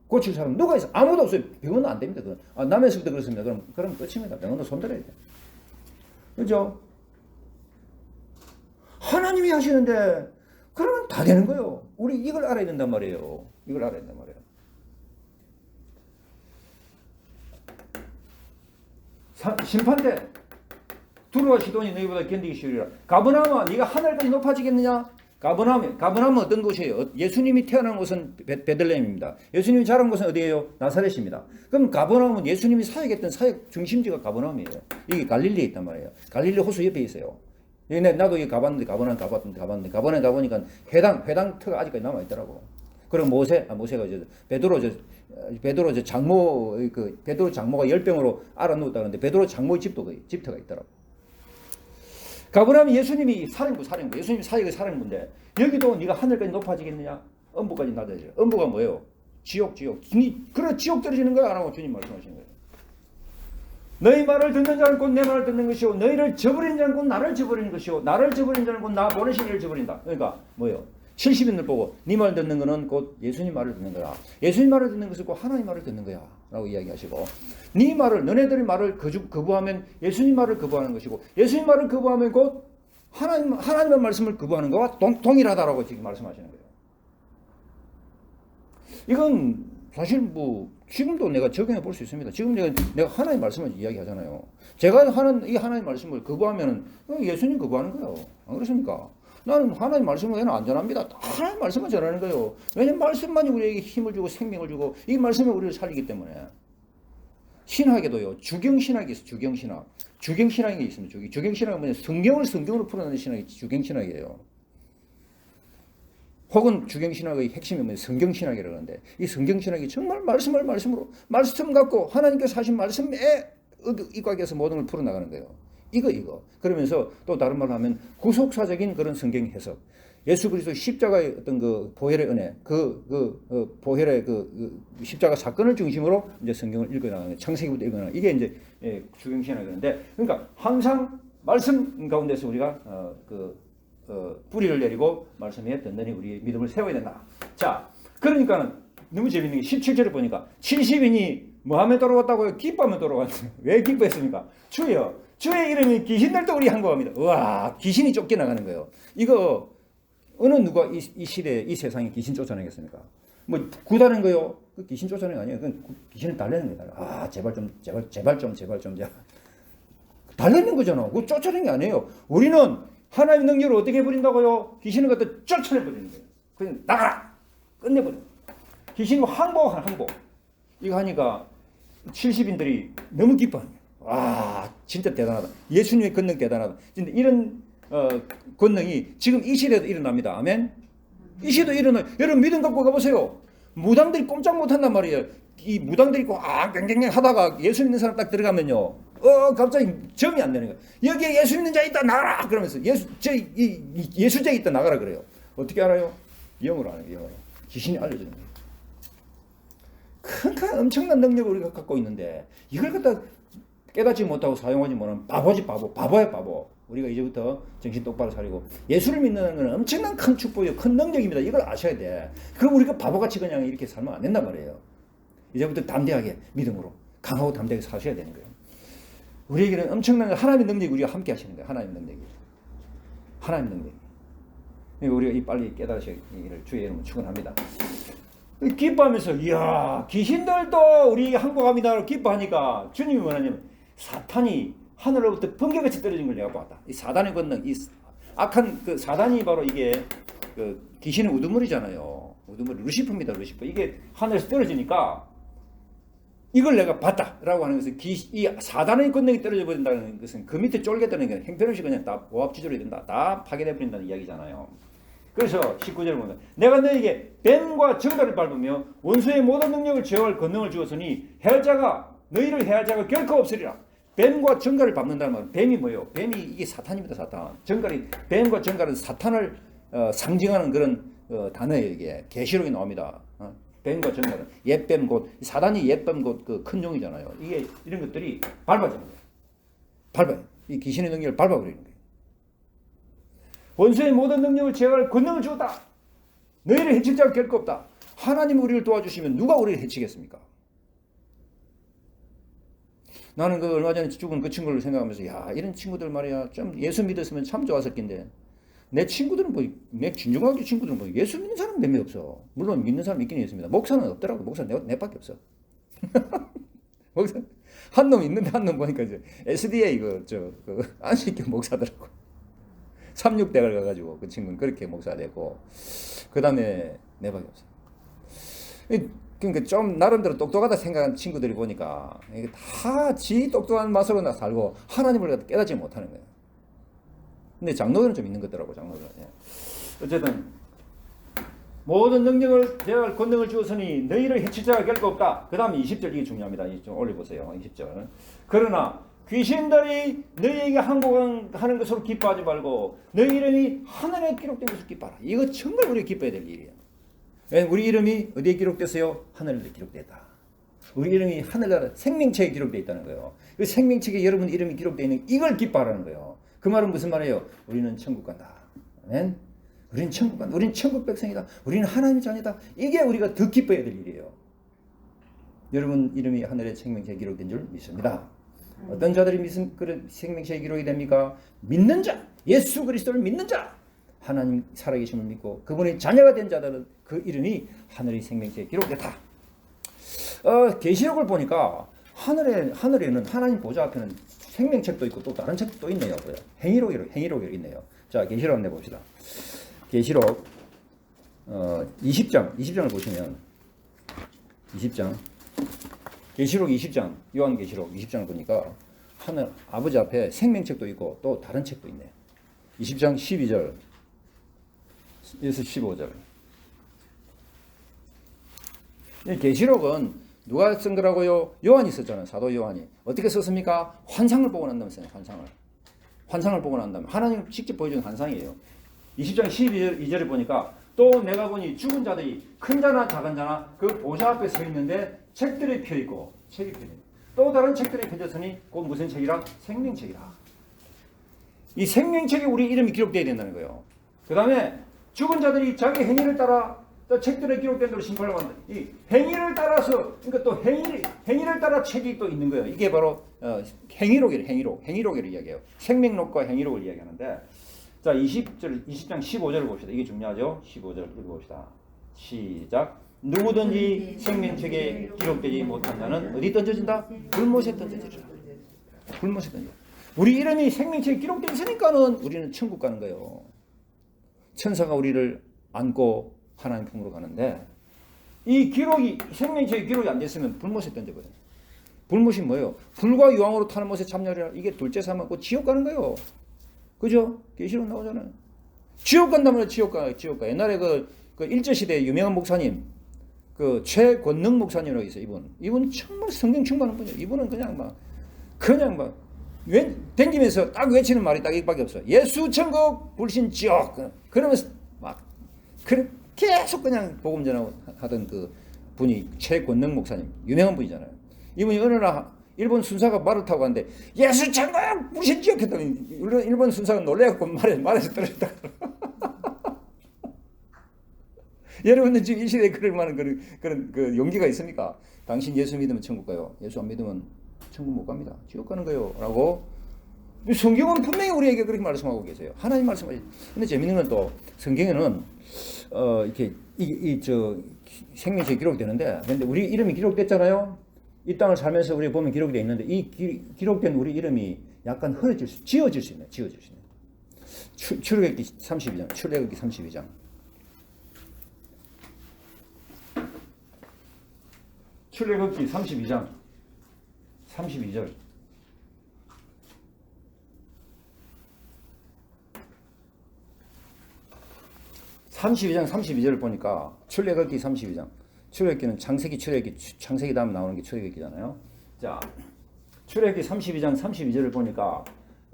고칠 사람 누가 있어? 아무도 없어요. 병원은 안 됩니다. 나면서부터 그렇습니다. 그럼 끝입니다. 병원도 손들어야 돼. 그죠? 하나님이 하시는데 그러면 다 되는 거예요. 우리 이걸 알아야 된단 말이에요. 이걸 알아야 된단 말이에요. 심판 때 두루와 시돈이 너희보다 견디기 쉬우리라. 가버나움아 네가 하늘까지 높아지겠느냐? 가버나움은 어떤 곳이에요? 예수님이 태어난 곳은 베들레헴입니다. 예수님이 자란 곳은 어디예요? 나사렛입니다. 그럼 가버나움은 예수님이 사역했던 사역 중심지가 가버나움이에요. 이게 갈릴리에 있단 말이에요. 갈릴리 호수 옆에 있어요. 나도 여기 가봤는데 가버나움 가보니까 회당터가 아직까지 남아있더라고. 그리고 모세가 베드로 장모가 열병으로 알아누웠다는데 베드로 장모의 집터가 있더라고. 가버나움이 예수님이 사령부. 예수님이 사역의 사령부인데 여기도 네가 하늘까지 높아지겠느냐? 음부까지 낮아지라. 음부가 뭐예요? 지옥. 그래 지옥 떨어지는 거야 안 하고 주님 말씀하시는 거예요. 너희 말을 듣는 자는 곧 내 말을 듣는 것이요 너희를 저버리는 자는 곧 나를 저버리는 것이요 나를 저버리는 자는 곧 나 보내신 이를 저버린다. 그러니까 뭐요? 70인을 보고 네 말 듣는 거는 곧 예수님 말을 듣는 거야. 예수님 말을 듣는 것은 곧 하나님 말을 듣는 거야 라고 이야기하시고 네 말을 너네들의 말을 거부하면 예수님 말을 거부하는 것이고 예수님 말을 거부하면 곧 하나님의 말씀을 거부하는 것과 동일하다라고 지금 말씀하시는 거예요. 이건 사실 뭐 지금도 내가 적용해 볼 수 있습니다. 지금 내가 하나님의 말씀을 이야기하잖아요. 제가 하는 이 하나님의 말씀을 거부하면 예수님 거부하는 거예요. 안 그렇습니까? 나는 하나님 말씀을 외에는 안전합니다. 하나님 말씀을 전하는 거예요. 왜냐하면 말씀만이 우리에게 힘을 주고 생명을 주고 이 말씀이 우리를 살리기 때문에. 신학에도요. 주경신학이 있어요. 주경신학. 주경신학이 있습니다. 주경신학은 뭐냐? 성경으로 풀어내는 신학이 주경신학이에요. 혹은 주경신학의 핵심이 뭐냐? 성경신학이라고 하는데 이 성경신학이 정말 말씀으로 말씀 갖고 하나님께서 하신 말씀에 입각해서 모든 걸 풀어나가는 거예요. 이거. 그러면서 또 다른 말로 하면 구속사적인 그런 성경 해석. 예수 그리스도 십자가의 어떤 그 보혈의 은혜, 보혈의 십자가 사건을 중심으로 이제 성경을 읽어나가는 창세기부터 읽어나가는 이게 이제 주경신학이었는데 그러니까 항상 말씀 가운데서 우리가 뿌리를 내리고 말씀 위에 든든히 우리의 믿음을 세워야 된다. 자, 그러니까는 너무 재밌는 게 17절에 보니까 70인이 뭐 하면 돌아왔다고요? 기뻐하면 돌아왔어요. 왜 기뻐했습니까? 주여. 주의 이름이 귀신들도 우리 항복합니다. 와, 귀신이 쫓겨나가는 거예요. 이거 어느 누가 이 시대에 이 세상에 귀신 쫓아내겠습니까? 뭐 구다는 거요? 그 귀신 쫓아내는 거 아니에요. 그 귀신을 달래는 거다. 아, 제발 좀. 달래는 거잖아. 그거 쫓아내는 게 아니에요. 우리는 하나님의 능력을 어떻게 해버린다고요? 귀신을 갖다 쫓아내버리는 거예요. 그냥 나가라! 끝내버려. 귀신을 항복. 이거 하니까 70인들이 너무 기뻐하는 거예요. 와, 진짜 대단하다. 예수님의 권능 대단하다. 진짜 이런 권능이 지금 이 시대에도 일어납니다. 아멘? 이 시대도 일어나요. 여러분 믿음 갖고 가보세요. 무당들이 꼼짝 못한단 말이에요. 이 무당들이 갱갱갱 하다가 예수 믿는 사람 딱 들어가면요. 갑자기 점이 안 되는 거예요. 여기에 예수 믿는 자 있다 나가라! 그러면서 예수자 있다 나가라 그래요. 어떻게 알아요? 영어로 아는 거예요. 영어로. 귀신이 알려주는 거예요. 큰 엄청난 능력을 우리가 갖고 있는데 이걸 갖다 깨닫지 못하고 사용하지 못하는 바보야 바보. 우리가 이제부터 정신 똑바로 차리고 예수를 믿는 건 엄청난 큰 축복이요, 큰 능력입니다. 이걸 아셔야 돼. 그럼 우리가 바보같이 그냥 이렇게 살면 안 된단 말이에요. 이제부터 담대하게 믿음으로 강하고 담대하게 사셔야 되는 거예요. 우리에게는 엄청난 하나님의 능력이 우리가 함께 하시는 거예요. 하나님의 능력이. 우리가 빨리 깨달으시기를 주의 이름으로 축원합니다. 기뻐하면서 이야 귀신들도 우리 항복합니다 기뻐하니까 주님이 뭐냐면 사탄이 하늘로부터 번개같이 떨어진 걸 내가 봤다. 이 사단의 권능, 이 악한 그 사단이 바로 이게 그 귀신의 우두머리잖아요. 우두머리 루시퍼입니다. 루시퍼. 이게 하늘에서 떨어지니까 이걸 내가 봤다라고 하는 것은 이 사단의 권능이 떨어져 버린다는 것은 그 밑에 쫄겠다는 게 형편없이 그냥 다 보합지졸이 된다. 다 파괴돼 버린다는 이야기잖아요. 그래서 19절을 보면 내가 너에게 뱀과 정갈을 밟으며 원수의 모든 능력을 제어할 권능을 주었으니 너희를 해할 자가 결코 없으리라. 뱀과 정갈을 밟는다는 말은 뱀이 뭐예요? 뱀이 이게 사탄입니다. 사탄. 뱀과 정갈은 사탄을 상징하는 그런 단어예요. 이게 계시록에 나옵니다. 뱀과 정갈은 옛뱀 곧 사단이 옛뱀 곧 그 큰 용이잖아요. 이게 이런 것들이 밟아지는 거예요. 밟아요. 이 귀신의 능력을 밟아버리는 거예요. 원수의 모든 능력을 제어할 권능을 주었다. 너희를 해칠 자가 결코 없다. 하나님이 우리를 도와주시면 누가 우리를 해치겠습니까? 나는 그 얼마 전에 죽은 그 친구를 생각하면서 야 이런 친구들 말이야 좀 예수 믿었으면 참 좋았을 텐데 내 친구들은 내 진중학교 친구들은 예수 믿는 사람 몇 명 없어. 물론 믿는 사람 있긴 있습니다. 목사는 없더라고. 목사 내밖에 없어. 목사 한 놈 있는데 한 놈 보니까 이제 SDA 안식교 목사더라고. 36대를 가가지고 그 친구는 그렇게 목사가 됐고 그 다음에 내밖에 없어. 그러니까 좀 나름대로 똑똑하다 생각하는 친구들이 보니까 이게 다 지 똑똑한 맛으로 살고 하나님을 깨닫지 못하는 거예요. 근데 장로들은 좀 있는 것더라고. 장로들은. 어쨌든 모든 능력을 제어할 권능을 주었으니 너희를 해칠 자가 결코 없다. 그 다음에 20절 이게 중요합니다. 좀 올려보세요. 20절. 그러나 귀신들이 너희에게 항복하는 것으로 기뻐하지 말고 너희 이름이 하늘에 기록된 것으로 기뻐하라. 이거 정말 우리가 기뻐해야 될 일이에요. 우리 이름이 어디에 기록됐어요? 하늘에 기록됐다. 우리 이름이 하늘나라 생명책에 기록되어 있다는 거예요. 그 생명책에 여러분 이름이 기록되어 있는 이걸 기뻐하라는 거예요. 그 말은 무슨 말이에요? 우리는 천국 간다. 아멘. 우리는 천국 간다. 우리는 천국 백성이다. 우리는 하나님의 자녀다. 이게 우리가 더 기뻐해야 될 일이에요. 여러분 이름이 하늘의 생명책에 기록된 줄 믿습니다. 어떤 자들이 그런 생명책에 기록이 됩니까? 믿는 자, 예수 그리스도를 믿는 자, 하나님 살아계심을 믿고 그분의 자녀가 된 자들은 그 이름이 하늘의 생명책에 기록됐다. 계시록을 보니까 하늘에는 하나님 보좌 앞에는 생명책도 있고 또 다른 책도 있네요. 행위록이 있네요. 자, 계시록 한번 봅시다. 계시록 20장을 보시면 20장 계시록 20장 요한계시록 20장을 보니까 하늘 아버지 앞에 생명책도 있고 또 다른 책도 있네요. 20장 12절에서 15절. 이 계시록은 누가 쓴 거라고요? 요한이 썼잖아요. 사도 요한이. 어떻게 썼습니까? 환상을 보고 난 다음에 써요. 환상을 보고 난 다음에 하나님 직접 보여준 환상이에요. 20장 12절에 보니까 또 내가 보니 죽은 자들이 큰 자나 작은 자나 그 보좌 앞에 서 있는데 책들이 펴 있고 책이 펴 있고 또 다른 책들이 펴졌으니 곧 무슨 책이라? 생명책이라. 이 생명책에 우리 이름이 기록되어야 된다는 거예요. 그 다음에 죽은 자들이 자기 행위를 따라 또 책들에 기록된 대로 심판을 받는다. 이 행위를 따라서 그러니까 또 행위를 따라 책이 또 있는 거예요. 이게 바로 행위록이에요. 행위록을 이야기해요. 생명록과 행위록을 이야기하는데 자 20장 15절을 봅시다. 이게 중요하죠. 15절 읽어봅시다. 시작. 누구든지 생명책에 기록되지 못한 자는 어디 던져진다? 불못에 던져지리라. 불못에 던져. 우리 이름이 생명책에 기록되어 있으니까는 우리는 천국 가는 거예요. 천사가 우리를 안고 하나님 품으로 가는데 이 기록이 생명책에 기록이 안 됐으면 불못에 던져버려요. 불못이 뭐예요? 불과 유황으로 타는 못에 참여하리라. 이게 둘째 삼았고 지옥 가는 거예요. 그죠? 계시록 나오잖아요. 지옥 간다면 지옥 가. 옛날에 그 일제시대 유명한 목사님 그 최권능 목사님이라고 있어요. 이분 정말 성경 충만한 분이에요. 이분은 그냥 막 댕기면서 딱 외치는 말이 딱 이밖에 없어요. 예수 천국 불신 지옥. 그러면서 막 계속 그냥 복음 전하고 하던 그 분이 최권능 목사님 유명한 분이잖아요. 이분이 어느 날 일본 순사가 말을 타고 갔는데 예수 천국 불신 지옥 했더니 일본 순사가 놀래갖고 말에서 떨어졌다. 여러분들 지금 이 시대에 그럴 만한 그런 그 용기가 있습니까? 당신 예수 믿으면 천국 가요. 예수 안 믿으면 천국 못 갑니다. 지옥 가는 거예요. 라고 성경은 분명히 우리에게 그렇게 말씀하고 계세요. 하나님 말씀하시. 근데 재밌는 건 또 성경에는 이렇게 저 생명책에 기록되는데 근데 우리 이름이 기록됐잖아요. 이 땅을 살면서 우리 보면 기록되어 있는데 이 기록된 우리 이름이 약간 지워질 수 있네. 출애굽기 32장. 출애굽기 32장 32절. (32장) 32절을 보니까 출애굽기 32장. 출애굽기는 창세기 다음 나오는 게 출애굽기잖아요. 자, 출애굽기 32장 32절을 보니까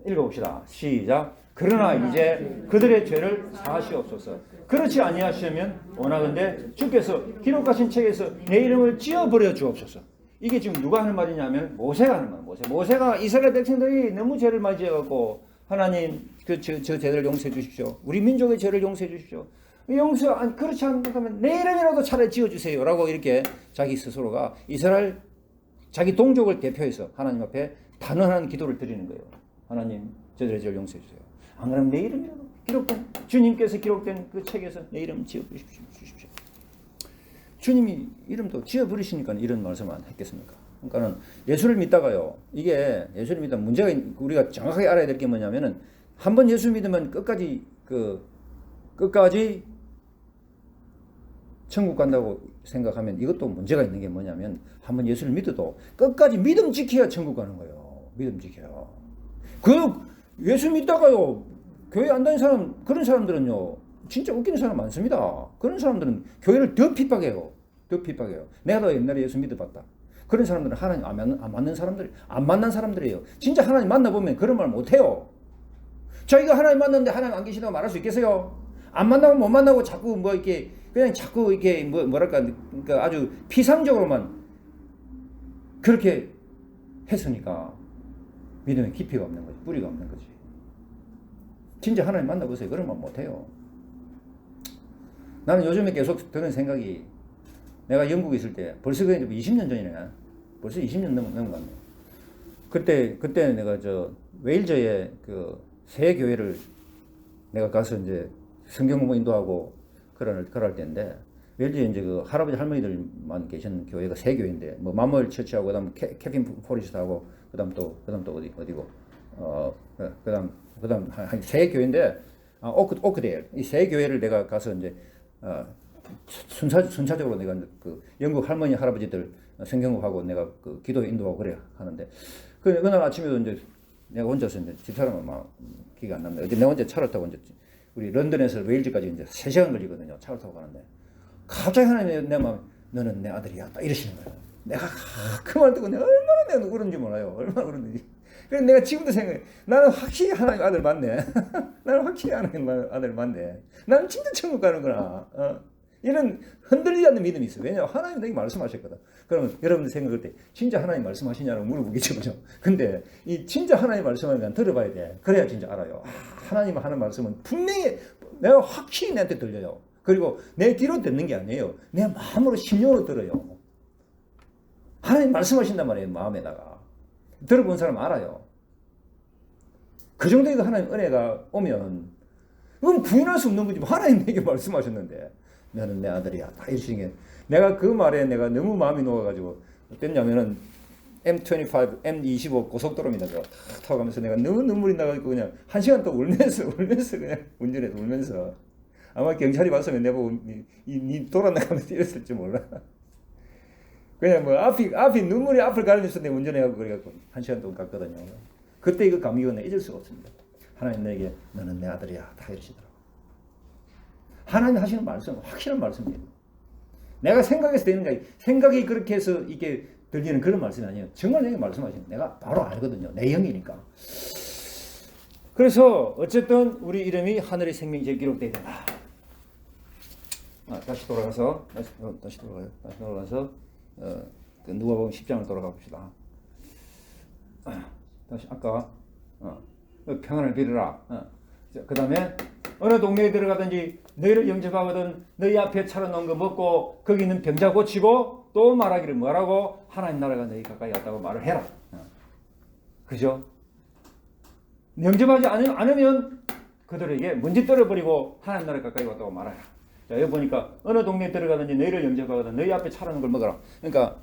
읽어봅시다. 시작. 그러나 이제 그들의 죄를 사하시옵소서. 그렇지 아니하시면 원하건대 주께서 기록하신 책에서 내 이름을 지워버려 주옵소서. 이게 지금 누가 하는 말이냐면 모세가 하는 말. 모세가 이스라엘 백성들이 너무 죄를 많이 지어갖고 하나님 저 죄를 용서해 주십시오. 우리 민족의 죄를 용서해 주십시오. 그렇지 않다면 내 이름이라도 차라리 지어주세요. 라고 이렇게 자기 스스로가 이스라엘 자기 동족을 대표해서 하나님 앞에 단언한 기도를 드리는 거예요. 하나님 저들의 죄를 용서해 주세요. 안 그러면 내 이름이라도 기록된 주님께서 기록된 그 책에서 내 이름 지어주십시오. 주님이 이름도 지어버리시니까 이런 말씀 안 했겠습니까? 그러니까는 예수를 믿다가요. 이게 예수를 믿다 문제가 우리가 정확하게 알아야 될 게 뭐냐면은 한번 예수 믿으면 끝까지 천국 간다고 생각하면 이것도 문제가 있는 게 뭐냐면 한번 예수를 믿어도 끝까지 믿음 지켜야 천국 가는 거예요. 믿음 지켜야. 예수 믿다가요. 교회 안 다니는 사람 그런 사람들은요. 진짜 웃기는 사람 많습니다. 그런 사람들은 교회를 더 핍박해요. 내가 옛날에 예수 믿어봤다. 그런 사람들은 하나님 안 만난 사람들이에요. 진짜 하나님 만나보면 그런 말 못해요. 자기가 하나님 만났는데 하나님 안 계시다고 말할 수 있겠어요? 안 만나고 못 만나고 자꾸 그냥 자꾸 뭐랄까 그러니까 아주 피상적으로만 그렇게 했으니까 믿음의 깊이가 없는 거지. 뿌리가 없는 거지. 진짜 하나님 만나보세요. 그러면 못해요. 나는 요즘에 계속 드는 생각이, 내가 영국에 있을 때, 벌써 20년 전이네. 벌써 20년 넘어갔네. 그때 내가 웨일즈의 그 새 교회를 내가 가서 이제 성경 공부 인도하고 그럴 때인데, 웨일즈에 이제 그 할아버지 할머니들만 계신 교회가 새 교회인데, 뭐 마멀 처치하고, 그다음 캐빈 포리스트하고, 그다음 또 어디고, 그다음 한 새 교회인데, 오크데일 이 새 교회를 내가 가서 이제 순차적으로 내가 그 영국 할머니 할아버지들 성경하고 내가 그 기도 인도하고 그래 하는데, 그 그날 아침에도 이제 내가 혼자서 이제 집사람은 막 기가 안 납니다. 어제 내가 혼자 차를 타고 이제 우리 런던에서 웨일즈까지 이제 3시간 걸리거든요. 차를 타고 가는데 갑자기 하나님이 내 마음에 너는 내 아들이야 딱 이러시는 거예요. 내가 그 말 듣고 내가 얼마나 내가 울었는지 몰라요. 얼마나 울었는지. 그래서 내가 지금도 생각해. 나는 확실히 하나님 아들 맞네. 나는 확실히 하나님 아들 맞네. 나는 진짜 천국 가는구나. 이런 흔들리지 않는 믿음이 있어요. 왜냐하면 하나님 내게 말씀하셨거든. 그러면 여러분들 생각할 때 진짜 하나님 말씀하시냐고 물어보겠죠. 그죠? 근데 이 진짜 하나님 말씀하는 건 들어봐야 돼. 그래야 진짜 알아요. 하나님 하는 말씀은 분명히 내가 확실히 내한테 들려요. 그리고 내 귀로 듣는 게 아니에요. 내 마음으로 심령으로 들어요. 하나님 말씀하신단 말이에요. 마음에다가. 들어본 사람 알아요. 그 정도의 하나님 은혜가 오면 그건 부인할 수 없는 거지. 하나님 내게 말씀하셨는데 너는 내 아들이야. 다 이러시는 게, 내가 그 말에 내가 너무 마음이 녹아가지고 어땠냐면은 M25, M25 고속도로입니다. 탁 타고 가면서 내가 너무 눈물이 나가지고 그냥 1시간 또 울면서 그냥 운전해서 울면서, 아마 경찰이 봤으면 내보고 니 돌아나가면서 이랬을지 몰라. 그냥 뭐 앞이 눈물이 앞을 가리면서 내가 운전해가고 그래갖고 1시간 동안 갔거든요. 그때 이거 감격은 내가 잊을 수가 없습니다. 하나님 내게 너는 내 아들이야. 다 이러시더라고. 하나님 하시는 말씀은 확실한 말씀이에요. 내가 생각해서 되는 게, 생각이 그렇게 해서 이게 들리는 그런 말씀이 아니에요. 정말 내게 말씀하시는, 내가 바로 알거든요. 내 영이니까. 그래서 어쨌든 우리 이름이 하늘의 생명지에 기록되어 있다. 다시 돌아가서 그 누가복음 10장을 돌아가 봅시다. 다시 아까 평안을 빌으라. 그 다음에 어느 동네에 들어가든지 너희를 영접하거든 너희 앞에 차려놓은 거 먹고 거기 있는 병자 고치고 또 말하기를 뭐라고? 하나님 나라가 너희 가까이 왔다고 말을 해라. 그죠? 영접하지 않으면 그들에게 먼지 떨어버리고 하나님 나라 가까이 왔다고 말하라. 자, 여기 보니까 어느 동네에 들어가든지 너희를 영접하거든 너희 앞에 차려놓은 걸 먹어라. 그러니까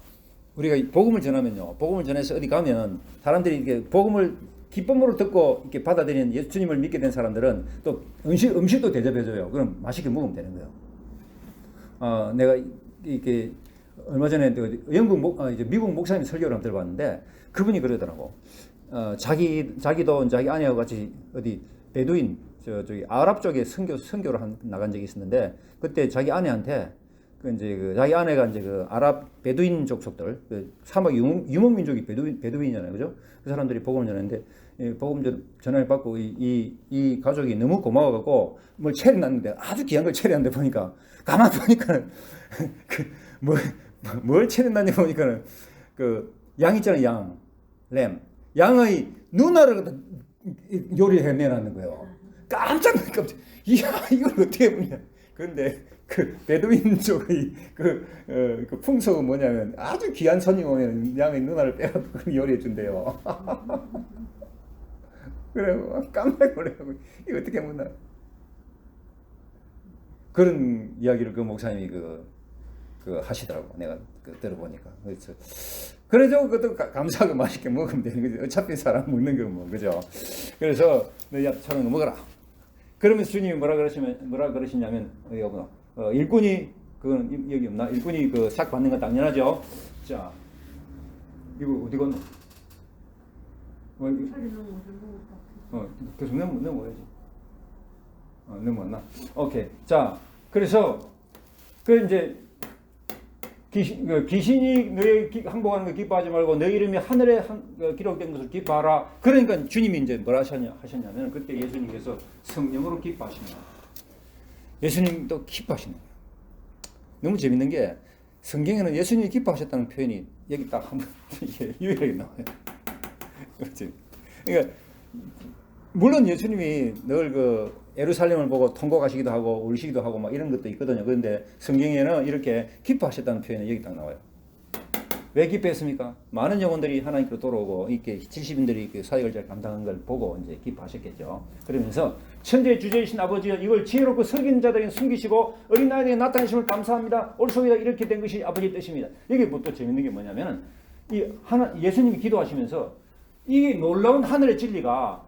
우리가 복음을 전하면요, 복음을 전해서 어디 가면 사람들이 이렇게 복음을 기쁨으로 듣고 이렇게 받아들이는 예수님을 믿게 된 사람들은 또 음식도 대접해줘요. 그럼 맛있게 먹으면 되는 거예요. 내가 이렇게 얼마 전에 이제 미국 목사님 설교를 한번 들어봤는데 그분이 그러더라고. 자기도 자기 아내하고 같이 어디 베두인 저기 아랍 쪽에 선교를 나간 적이 있었는데, 그때 자기 아내한테 자기 아내가 이제 그 아랍 베두인 족속들, 그 사막 유목민족이 베두인이잖아요, 그죠? 그 사람들이 복음을 전했는데, 복음 전화를 받고 이 가족이 너무 고마워갖고 뭘 차려놨는데, 아주 귀한 걸 차려놨는데 보니까 가만 보니까는 뭘 차려놨냐 보니까는 그 양 있잖아요, 양의 눈알을 요리해 내놨는 거예요. 깜짝. 이야, 이걸 어떻게 보냐. 그런데 그 베두인족의 그 풍속은 뭐냐면, 아주 귀한 손님 오면 양의 눈알을 빼갖고 요리해 준대요. 그래, 깜짝 놀래고 이거 어떻게 먹나. 그런 이야기를 그 목사님이 하시더라고. 내가 들어보니까. 그래서 그것도 감사하고 맛있게 먹으면 되는 거지. 어차피 사람 먹는 거 뭐, 그죠? 그래서 너희 앞처럼 먹어라. 그러면서 주님이 뭐라 그러시냐면, 여보, 일꾼이, 그건 여기 없나? 일꾼이 싹 받는 건 당연하죠. 자, 이거 어디 건너? 계속 넘어가야지. 넘어갔나? 오케이. 자, 그래서, 이제, 귀신이 너희 항복하는 거 기뻐하지 말고 너희 이름이 하늘에 기록된 것을 기뻐하라. 그러니까 주님이 이제 뭐라 하셨냐면, 그때 예수님께서 성령으로 기뻐하시는 거예요. 예수님도 기뻐하시는 거예요. 너무 재밌는 게, 성경에는 예수님이 기뻐하셨다는 표현이 여기 딱 한번 이게 유일하게 나와요. 그렇지. 그러니까 물론 예수님이 늘 그 예루살렘을 보고 통곡하시기도 하고 울시기도 하고 막 이런 것도 있거든요. 그런데 성경에는 이렇게 기뻐하셨다는 표현이 여기 딱 나와요. 왜 기뻐했습니까? 많은 영혼들이 하나님께로 돌아오고 이렇게 70인들이 사역을 잘 감당한 걸 보고 이제 기뻐하셨겠죠. 그러면서 천지의 주제이신 아버지여 이걸 지혜롭고 설기는 자들에게 숨기시고 어린 아이들에게 나타내심을 감사합니다. 옳소이다 이렇게 된 것이 아버지의 뜻입니다. 여기 또 재밌는 게 뭐냐면은 예수님이 기도하시면서 이 놀라운 하늘의 진리가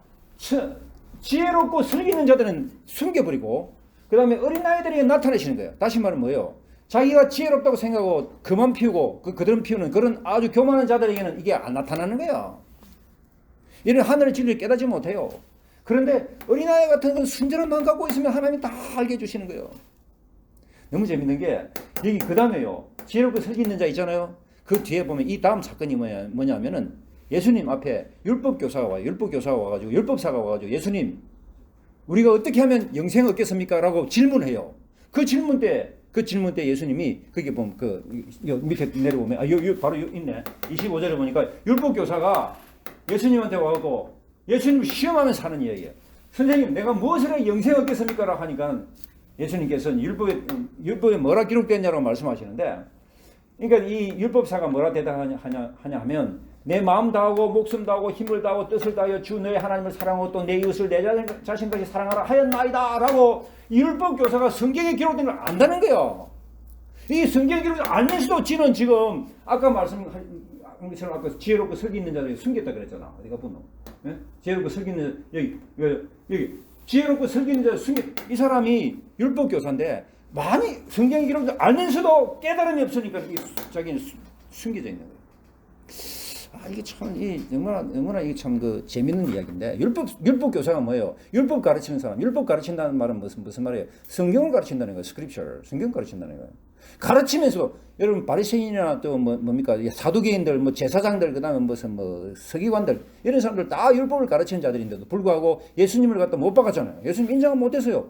지혜롭고 설기는 자들은 숨겨버리고 그 다음에 어린 아이들에게 나타내시는 거예요. 다시 말하면 뭐예요? 자기가 지혜롭다고 생각하고 그만 피우고 그들은 피우는 그런 아주 교만한 자들에게는 이게 안 나타나는 거예요. 이런 하늘의 진리를 깨닫지 못해요. 그런데 어린아이 같은 건 순전한 마음 갖고 있으면 하나님이 다 알게 해주시는 거예요. 너무 재밌는 게 여기 그 다음에요. 지혜롭고 설기 있는 자 있잖아요. 그 뒤에 보면 이 다음 사건이 뭐냐면은 예수님 앞에 율법교사가 와요. 율법교사가 와가지고 율법사가 와가지고 예수님 우리가 어떻게 하면 영생을 얻겠습니까? 라고 질문해요. 그 질문 때 예수님이 거기 보면 밑에 내려보면 바로 있네. 25절에 보니까 율법교사가 예수님한테 와서 예수님 시험하면서 하는 이야기예요. 선생님 내가 무엇을 해 영생 얻겠습니까? 라고 하니까 예수님께서는 율법에 뭐라 기록됐냐고 말씀하시는데 그러니까 이 율법사가 뭐라 대답하냐 하면 내 마음 다하고 목숨 다하고 힘을 다하고 뜻을 다하여 주 너의 하나님을 사랑하고 또 내 이웃을 내 자신까지 사랑하라 하였나이다 라고 율법교사가 성경에 기록된 걸 안다는 거예요. 이 성경에 기록된 걸 알면서도 지는 지금 아까 말씀한 것처럼 아까 지혜롭고 설기 있는 자들이 숨겼다 그랬잖아. 어디가 보면 네? 지혜롭고 설기 있는 여기 지혜롭고 설기 있는 자들 숨겼. 이 사람이 율법교사인데 많이 성경에 기록된 걸 알면서도 깨달음이 없으니까 자기는 숨겨져 있는 거예요. 이게 참, 너무나 이게 참 재밌는 이야기인데, 율법 교사가 뭐예요? 율법 가르치는 사람. 율법 가르친다는 말은 무슨 말이에요? 성경을 가르친다는 거예요. 스크립처. 성경 가르친다는 거예요. 가르치면서, 여러분, 바리새인이나 또 뭡니까? 사두개인들, 제사장들, 그 다음에 무슨 서기관들, 이런 사람들 다 율법을 가르치는 자들인데도 불구하고 예수님을 갖다 못 박았잖아요. 예수님 인정을 못 했어요.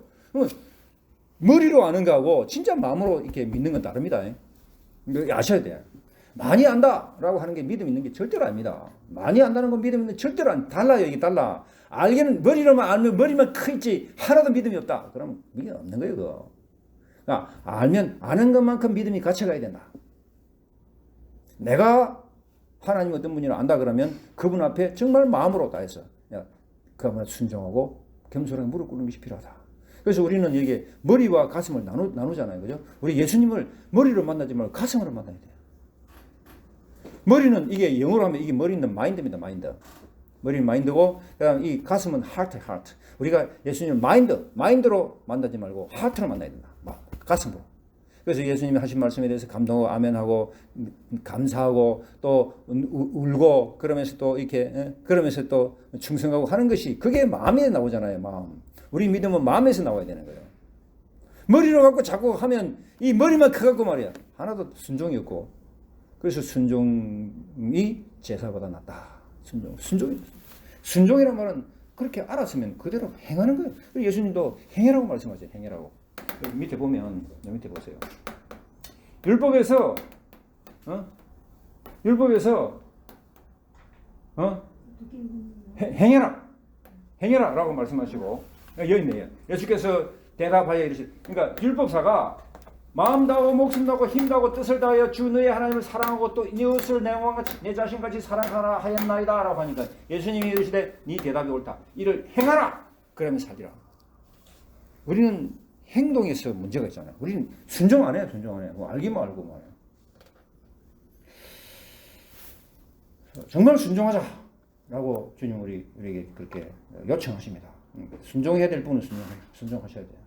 머리로 아는 거하고 진짜 마음으로 이렇게 믿는 건 다릅니다. 이거 아셔야 돼요. 많이 안다라고 하는 게 믿음 있는 게 절대로 아닙니다. 많이 안다는 건 믿음 있는 게 절대로 달라요. 이게 달라. 알기는 머리로만 알면 머리만 크지 하나도 믿음이 없다. 그러면 믿음이 없는 거예요. 그거. 그러니까 알면 아는 것만큼 믿음이 갖춰가야 된다. 내가 하나님 어떤 분이라 안다 그러면 그분 앞에 정말 마음으로 다해서 그분 순종하고 겸손하게 무릎 꿇는 것이 필요하다. 그래서 우리는 이게 머리와 가슴을 나누잖아요. 그죠? 우리 예수님을 머리로 만나지 말고 가슴으로 만나야 돼요. 머리는 이게 영어로 하면 이게 머리는 마인드입니다. 마인드. 머리는 마인드고 그다음 이 가슴은 하트. 우리가 예수님을 마인드로 만나지 말고 하트로 만나야 된다. 가슴으로. 그래서 예수님이 하신 말씀에 대해서 감동하고 아멘하고 감사하고 또 울고 그러면서 또 이렇게 그러면서 또 충성하고 하는 것이 그게 마음에 나오잖아요. 마음. 우리 믿음은 마음에서 나와야 되는 거예요. 머리로 갖고 자꾸 하면 이 머리만 커갖고 말이야. 하나도 순종이 없고. 그래서 순종이 제사보다 낫다. 순종이란 말은 그렇게 알았으면 그대로 행하는 거예요. 예수님도 행해라고 말씀하세요. 행해라고. 여기 밑에 보면 여기 밑에 보세요. 율법에서 행해라라고 말씀하시고 여기 있네요. 예수께서 대답하여 이르시되 그러니까 율법사가 마음 다하고 목숨 다하고 힘 다하고 뜻을 다하여 주 너의 하나님을 사랑하고 또 이웃을 내 자신같이 사랑하라 하였나이다 라고 하니까 예수님이 이르시되 네 대답이 옳다. 이를 행하라. 그러면 살리라. 우리는 행동에서 문제가 있잖아요. 우리는 순종 안 해요. 알기만 알고 말해요. 정말 순종하자라고 주님 우리에게 그렇게 요청하십니다. 순종해야 될 분은 순종하셔야 돼요.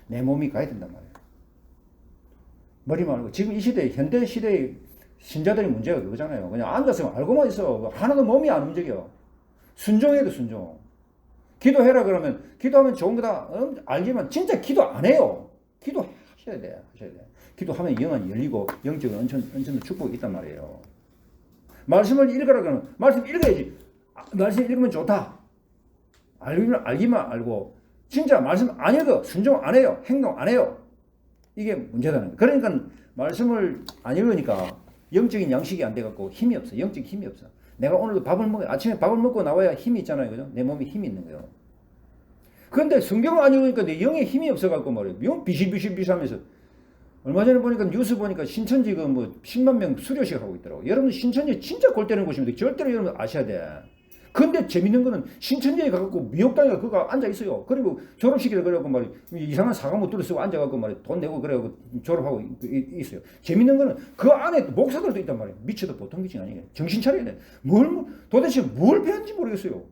내 몸이 가야 된단 말이에요. 머리만 알고 지금 이 시대 현대 시대의 신자들의 문제가 그거잖아요. 그냥 앉아서 알고만 있어. 하나도 몸이 안 움직여. 순종해도 순종. 기도해라 그러면 기도하면 좋은 거다. 알지만 진짜 기도 안 해요. 기도하셔야 돼요. 기도하면 영안이 열리고 영적인 은천의 축복이 있단 말이에요. 말씀을 읽으라 그러면 말씀 읽어야지. 말씀 읽으면 좋다. 알기만 알고 진짜 말씀 안 읽어. 순종 안 해요. 행동 안 해요. 이게 문제다는 거예요. 그러니까 말씀을 안 읽으니까 영적인 양식이 안 돼갖고 힘이 없어. 영적 힘이 없어. 내가 오늘도 아침에 밥을 먹고 나와야 힘이 있잖아요. 그죠? 내 몸에 힘이 있는 거예요. 그런데 성경을 안 읽으니까 내 영에 힘이 없어갖고 말이에요. 영 비실비실 하면서. 얼마 전에 보니까 뉴스 보니까 신천지 그 뭐 10만 명 수료식 하고 있더라고. 여러분 신천지 진짜 골 때리는 곳입니다. 절대로 여러분 아셔야 돼. 근데 재밌는 거는 신천지에 가갖고 미역당에 그거 앉아 있어요. 그리고 졸업식이라 그래갖고 말이야 이상한 사과무뚜를 쓰고 앉아갖고 말이야 돈 내고 그래갖고 졸업하고 있어요. 재밌는 거는 그 안에 목사들도 있단 말이야. 미쳐도 보통 미친 아니에요. 정신 차려야 돼. 도대체 뭘 배웠는지 모르겠어요.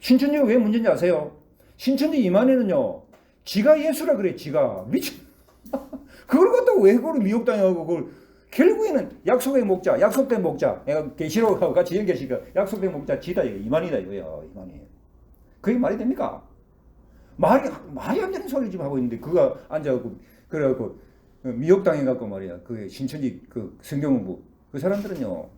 신천지가 왜 문제인지 아세요? 신천지 이만희는요 지가 예수라 그래. 지가 미쳐. 그걸 갖다가 왜 그걸 미혹당하고 그걸 결국에는 약속의 목자, 약속된 목자. 내가 계시록하고 같이 연결시켜. 약속된 목자 지다 이거 이만희다 이거야. 이만희. 그게 말이 됩니까? 말이 안 되는 소리 지금 하고 있는데 그가 앉아갖고 그래갖고 미혹당해갖고 말이야. 그 신천지 그 성경공부 그 사람들은요.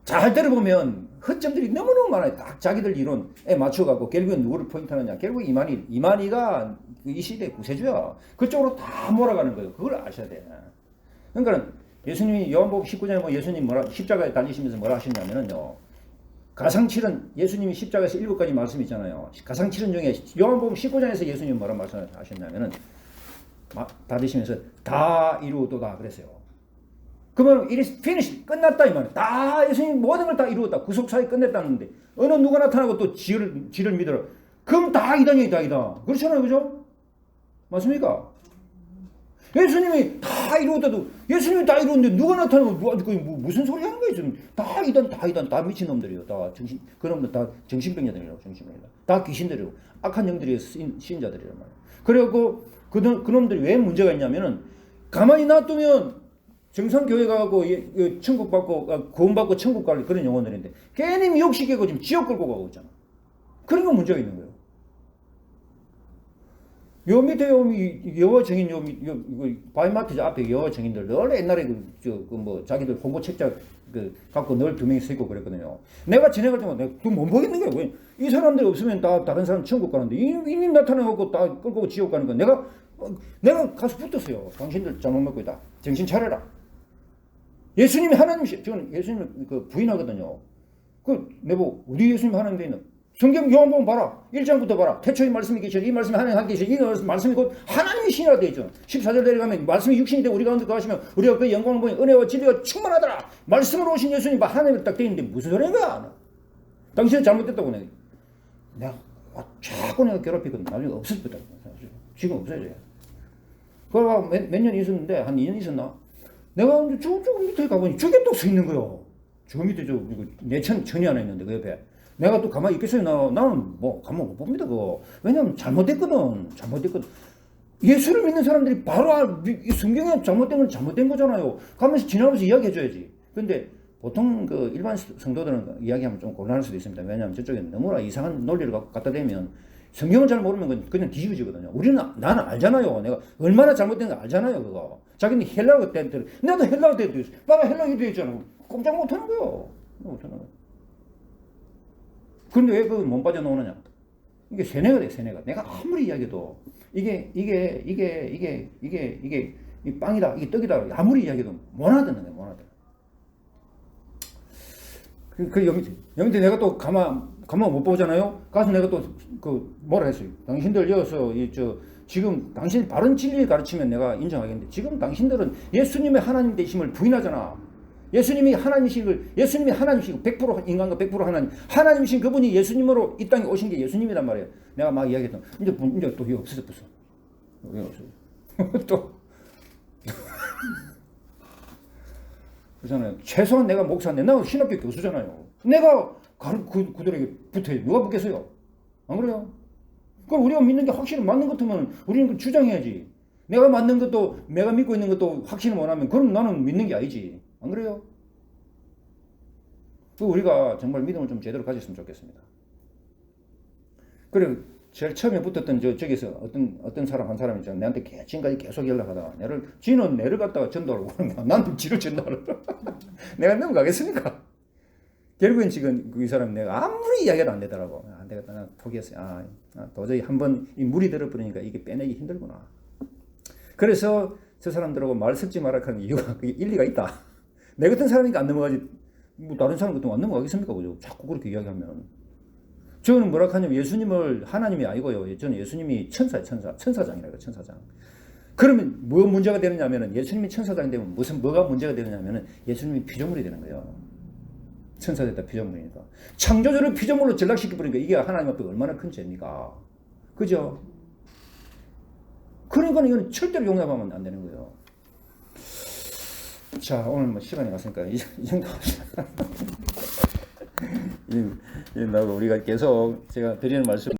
잘 들어보면 허점들이 너무너무 많아요. 딱 자기들 이론에 맞춰갖고 결국엔 누구를 포인트하느냐. 결국 이만희가 이 시대의 구세주야. 그쪽으로 다 몰아가는 거예요. 그걸 아셔야 돼. 그러니까 예수님이 요한복음 19장에 뭐 예수님 십자가에 달리시면서 뭐라 하셨냐면은요. 가상칠은 예수님이 십자가에서 7가지 말씀 있잖아요. 가상칠은 중에 요한복음 19장에서 예수님이 뭐라 말씀하셨냐면은 달리시면서 다 이루었도다 그랬어요. 그러면 it is finished. 끝났다 이 말이야. 다 예수님 모든 걸 다 이루었다. 구속사에 끝냈다는데 어느 누가 나타나고 또 지를 믿어라. 그럼 다 이단이야 다. 그렇잖아요. 그죠? 맞습니까? 예수님이 다 이루었다도 예수님이 다 이루었는데 누가 나타나고 무슨 소리 하는 거예요 지금. 다 이단 다 미친놈들이에요. 다 그놈들 다 정신병자들이라고. 다 귀신들이고 악한 영들이 신자들이란 말이에요. 그래갖고 그놈들이 왜 문제가 있냐면은 가만히 놔두면 정상교회 가고 천국 받고 구원받고 천국 갈 그런 영혼들인데 괜히 미혹시키고 지금 지옥 끌고 가고 있잖아. 그런 건 문제가 있는 거예요. 요 밑에 여호 정인 바이마트 앞에 여호 정인들 늘 옛날에 자기들 홍보 책자 갖고 늘 두 명이 서 있고 그랬거든요. 내가 지나갈 때마다 내가 못 보겠는 거야. 왜? 이 사람들 없으면 다 다른 사람 천국 가는데 이님 나타나갖고 다 끌고 지옥 가는 거 내가 가서 붙었어요. 당신들 잘못 먹고 있다. 정신 차려라. 예수님이 하나님이시. 저는 예수님을 부인하거든요. 내보고 우리 예수님 하나님 되어 있는 성경 요한복음 봐라. 1장부터 봐라. 태초에 말씀이 계셔. 이 말씀이 하나님 함께 계셔. 이 말씀이 곧 하나님이시라 되어 있죠. 14절 내려가면 말씀이 육신이 되고 우리 가운데 거하시면 우리가 그 영광을 보니 은혜와 진리가 충만하더라. 말씀으로 오신 예수님 하나님을 딱 되어 있는데 무슨 소리인가? 당신은 잘못됐다고 내가 자꾸 내가 괴롭히거든. 나중에 없어졌다. 지금 없어져요. 그거 몇 년 있었는데 한 2년 있었나? 내가 저 밑에 가보니 저게 또 서 있는 거요. 저 밑에 내 천이 하나 있는데 그 옆에. 내가 또 가만히 있겠어요. 나는 뭐 가만 못 봅니다. 그거. 왜냐면 잘못됐거든. 예수를 믿는 사람들이 바로 성경에 잘못된 건 잘못된 거잖아요. 가면서 지나가면서 이야기해줘야지. 근데 보통 그 일반 성도들은 이야기하면 좀 곤란할 수도 있습니다. 왜냐하면 저쪽에 너무나 이상한 논리를 갖다 대면 성경을 잘 모르면 그냥 뒤집어지거든요. 나는 알잖아요. 내가 얼마나 잘못된 거 알잖아요. 그거. 자기는 헬라어 때도 나도 헬라어 때도 있어. 나가 헬라어 때도 있잖아. 꼼짝 못하는 거요. 못하는 거. 그런데 왜 못 빠져나오느냐? 이게 세뇌가 돼, 세뇌가. 내가 아무리 이야기해도 이게 이 빵이다, 이게 떡이다. 아무리 이야기해도 못 알아듣는 거야, 못 알아듣는 거야. 그 영밑에 내가 또 가만 못 보잖아요. 가서 내가 또 뭐라 했어요. 당신들 여기서 지금 당신이 바른 진리를 가르치면 내가 인정하겠는데 지금 당신들은 예수님의 하나님 되심을 부인하잖아. 예수님이 하나님이시고 100% 인간과 100% 하나님이신 그분이 예수님으로 이 땅에 오신 게 예수님이란 말이에요. 내가 막 이야기했던 이제 또 이거 없어졌어. 왜 없어요? 또 그렇잖아요. 최소한 내가 목사인데 나 신학교 교수잖아요. 내가 그들에게 붙어요. 누가 붙겠어요? 안 그래요? 그럼 우리가 믿는 게 확실히 맞는 것 같으면 우리는 주장해야지. 내가 맞는 것도 내가 믿고 있는 것도 확신을 원하면 그럼 나는 믿는 게 아니지. 안 그래요? 우리가 정말 믿음을 좀 제대로 가졌으면 좋겠습니다. 그리고 제일 처음에 붙었던 저기서 어떤 사람 한 사람이 내한테 지금까지 계속 연락하다가 지는 내를 갖다가 전도하고 그러는 거야. 나는 지를 전도하러. 내가 넘어가겠습니까? 결국엔 지금 이 사람 내가 아무리 이야기해도 안 되더라고. 안 되겠다. 나 포기했어요. 도저히 한번 이 물이 들어버리니까 이게 빼내기 힘들구나. 그래서 저 사람들하고 말 섞지 마라 하는 이유가 그게 일리가 있다. 내 같은 사람이니까 안 넘어가지. 뭐 다른 사람 같은 거 안 넘어가겠습니까? 그죠? 자꾸 그렇게 이야기하면. 저는 뭐라 하냐면 예수님을 하나님이 아니고요. 저는 예수님이 천사장이라고 천사장. 그러면 뭐 문제가 되느냐면은 예수님이 천사장이 되면 뭐가 문제가 되느냐면은 예수님이 피조물이 되는 거예요. 천사 됐다 피조물이니까. 창조주를 피조물로 전락시켜버리니까 이게 하나님 앞에 얼마나 큰 죄입니까? 그죠? 그러니까 이건 절대로 용납하면 안 되는 거예요. 자, 오늘 뭐 시간이 갔으니까 이 정도 합시다. 나고 우리가 계속 제가 드리는 말씀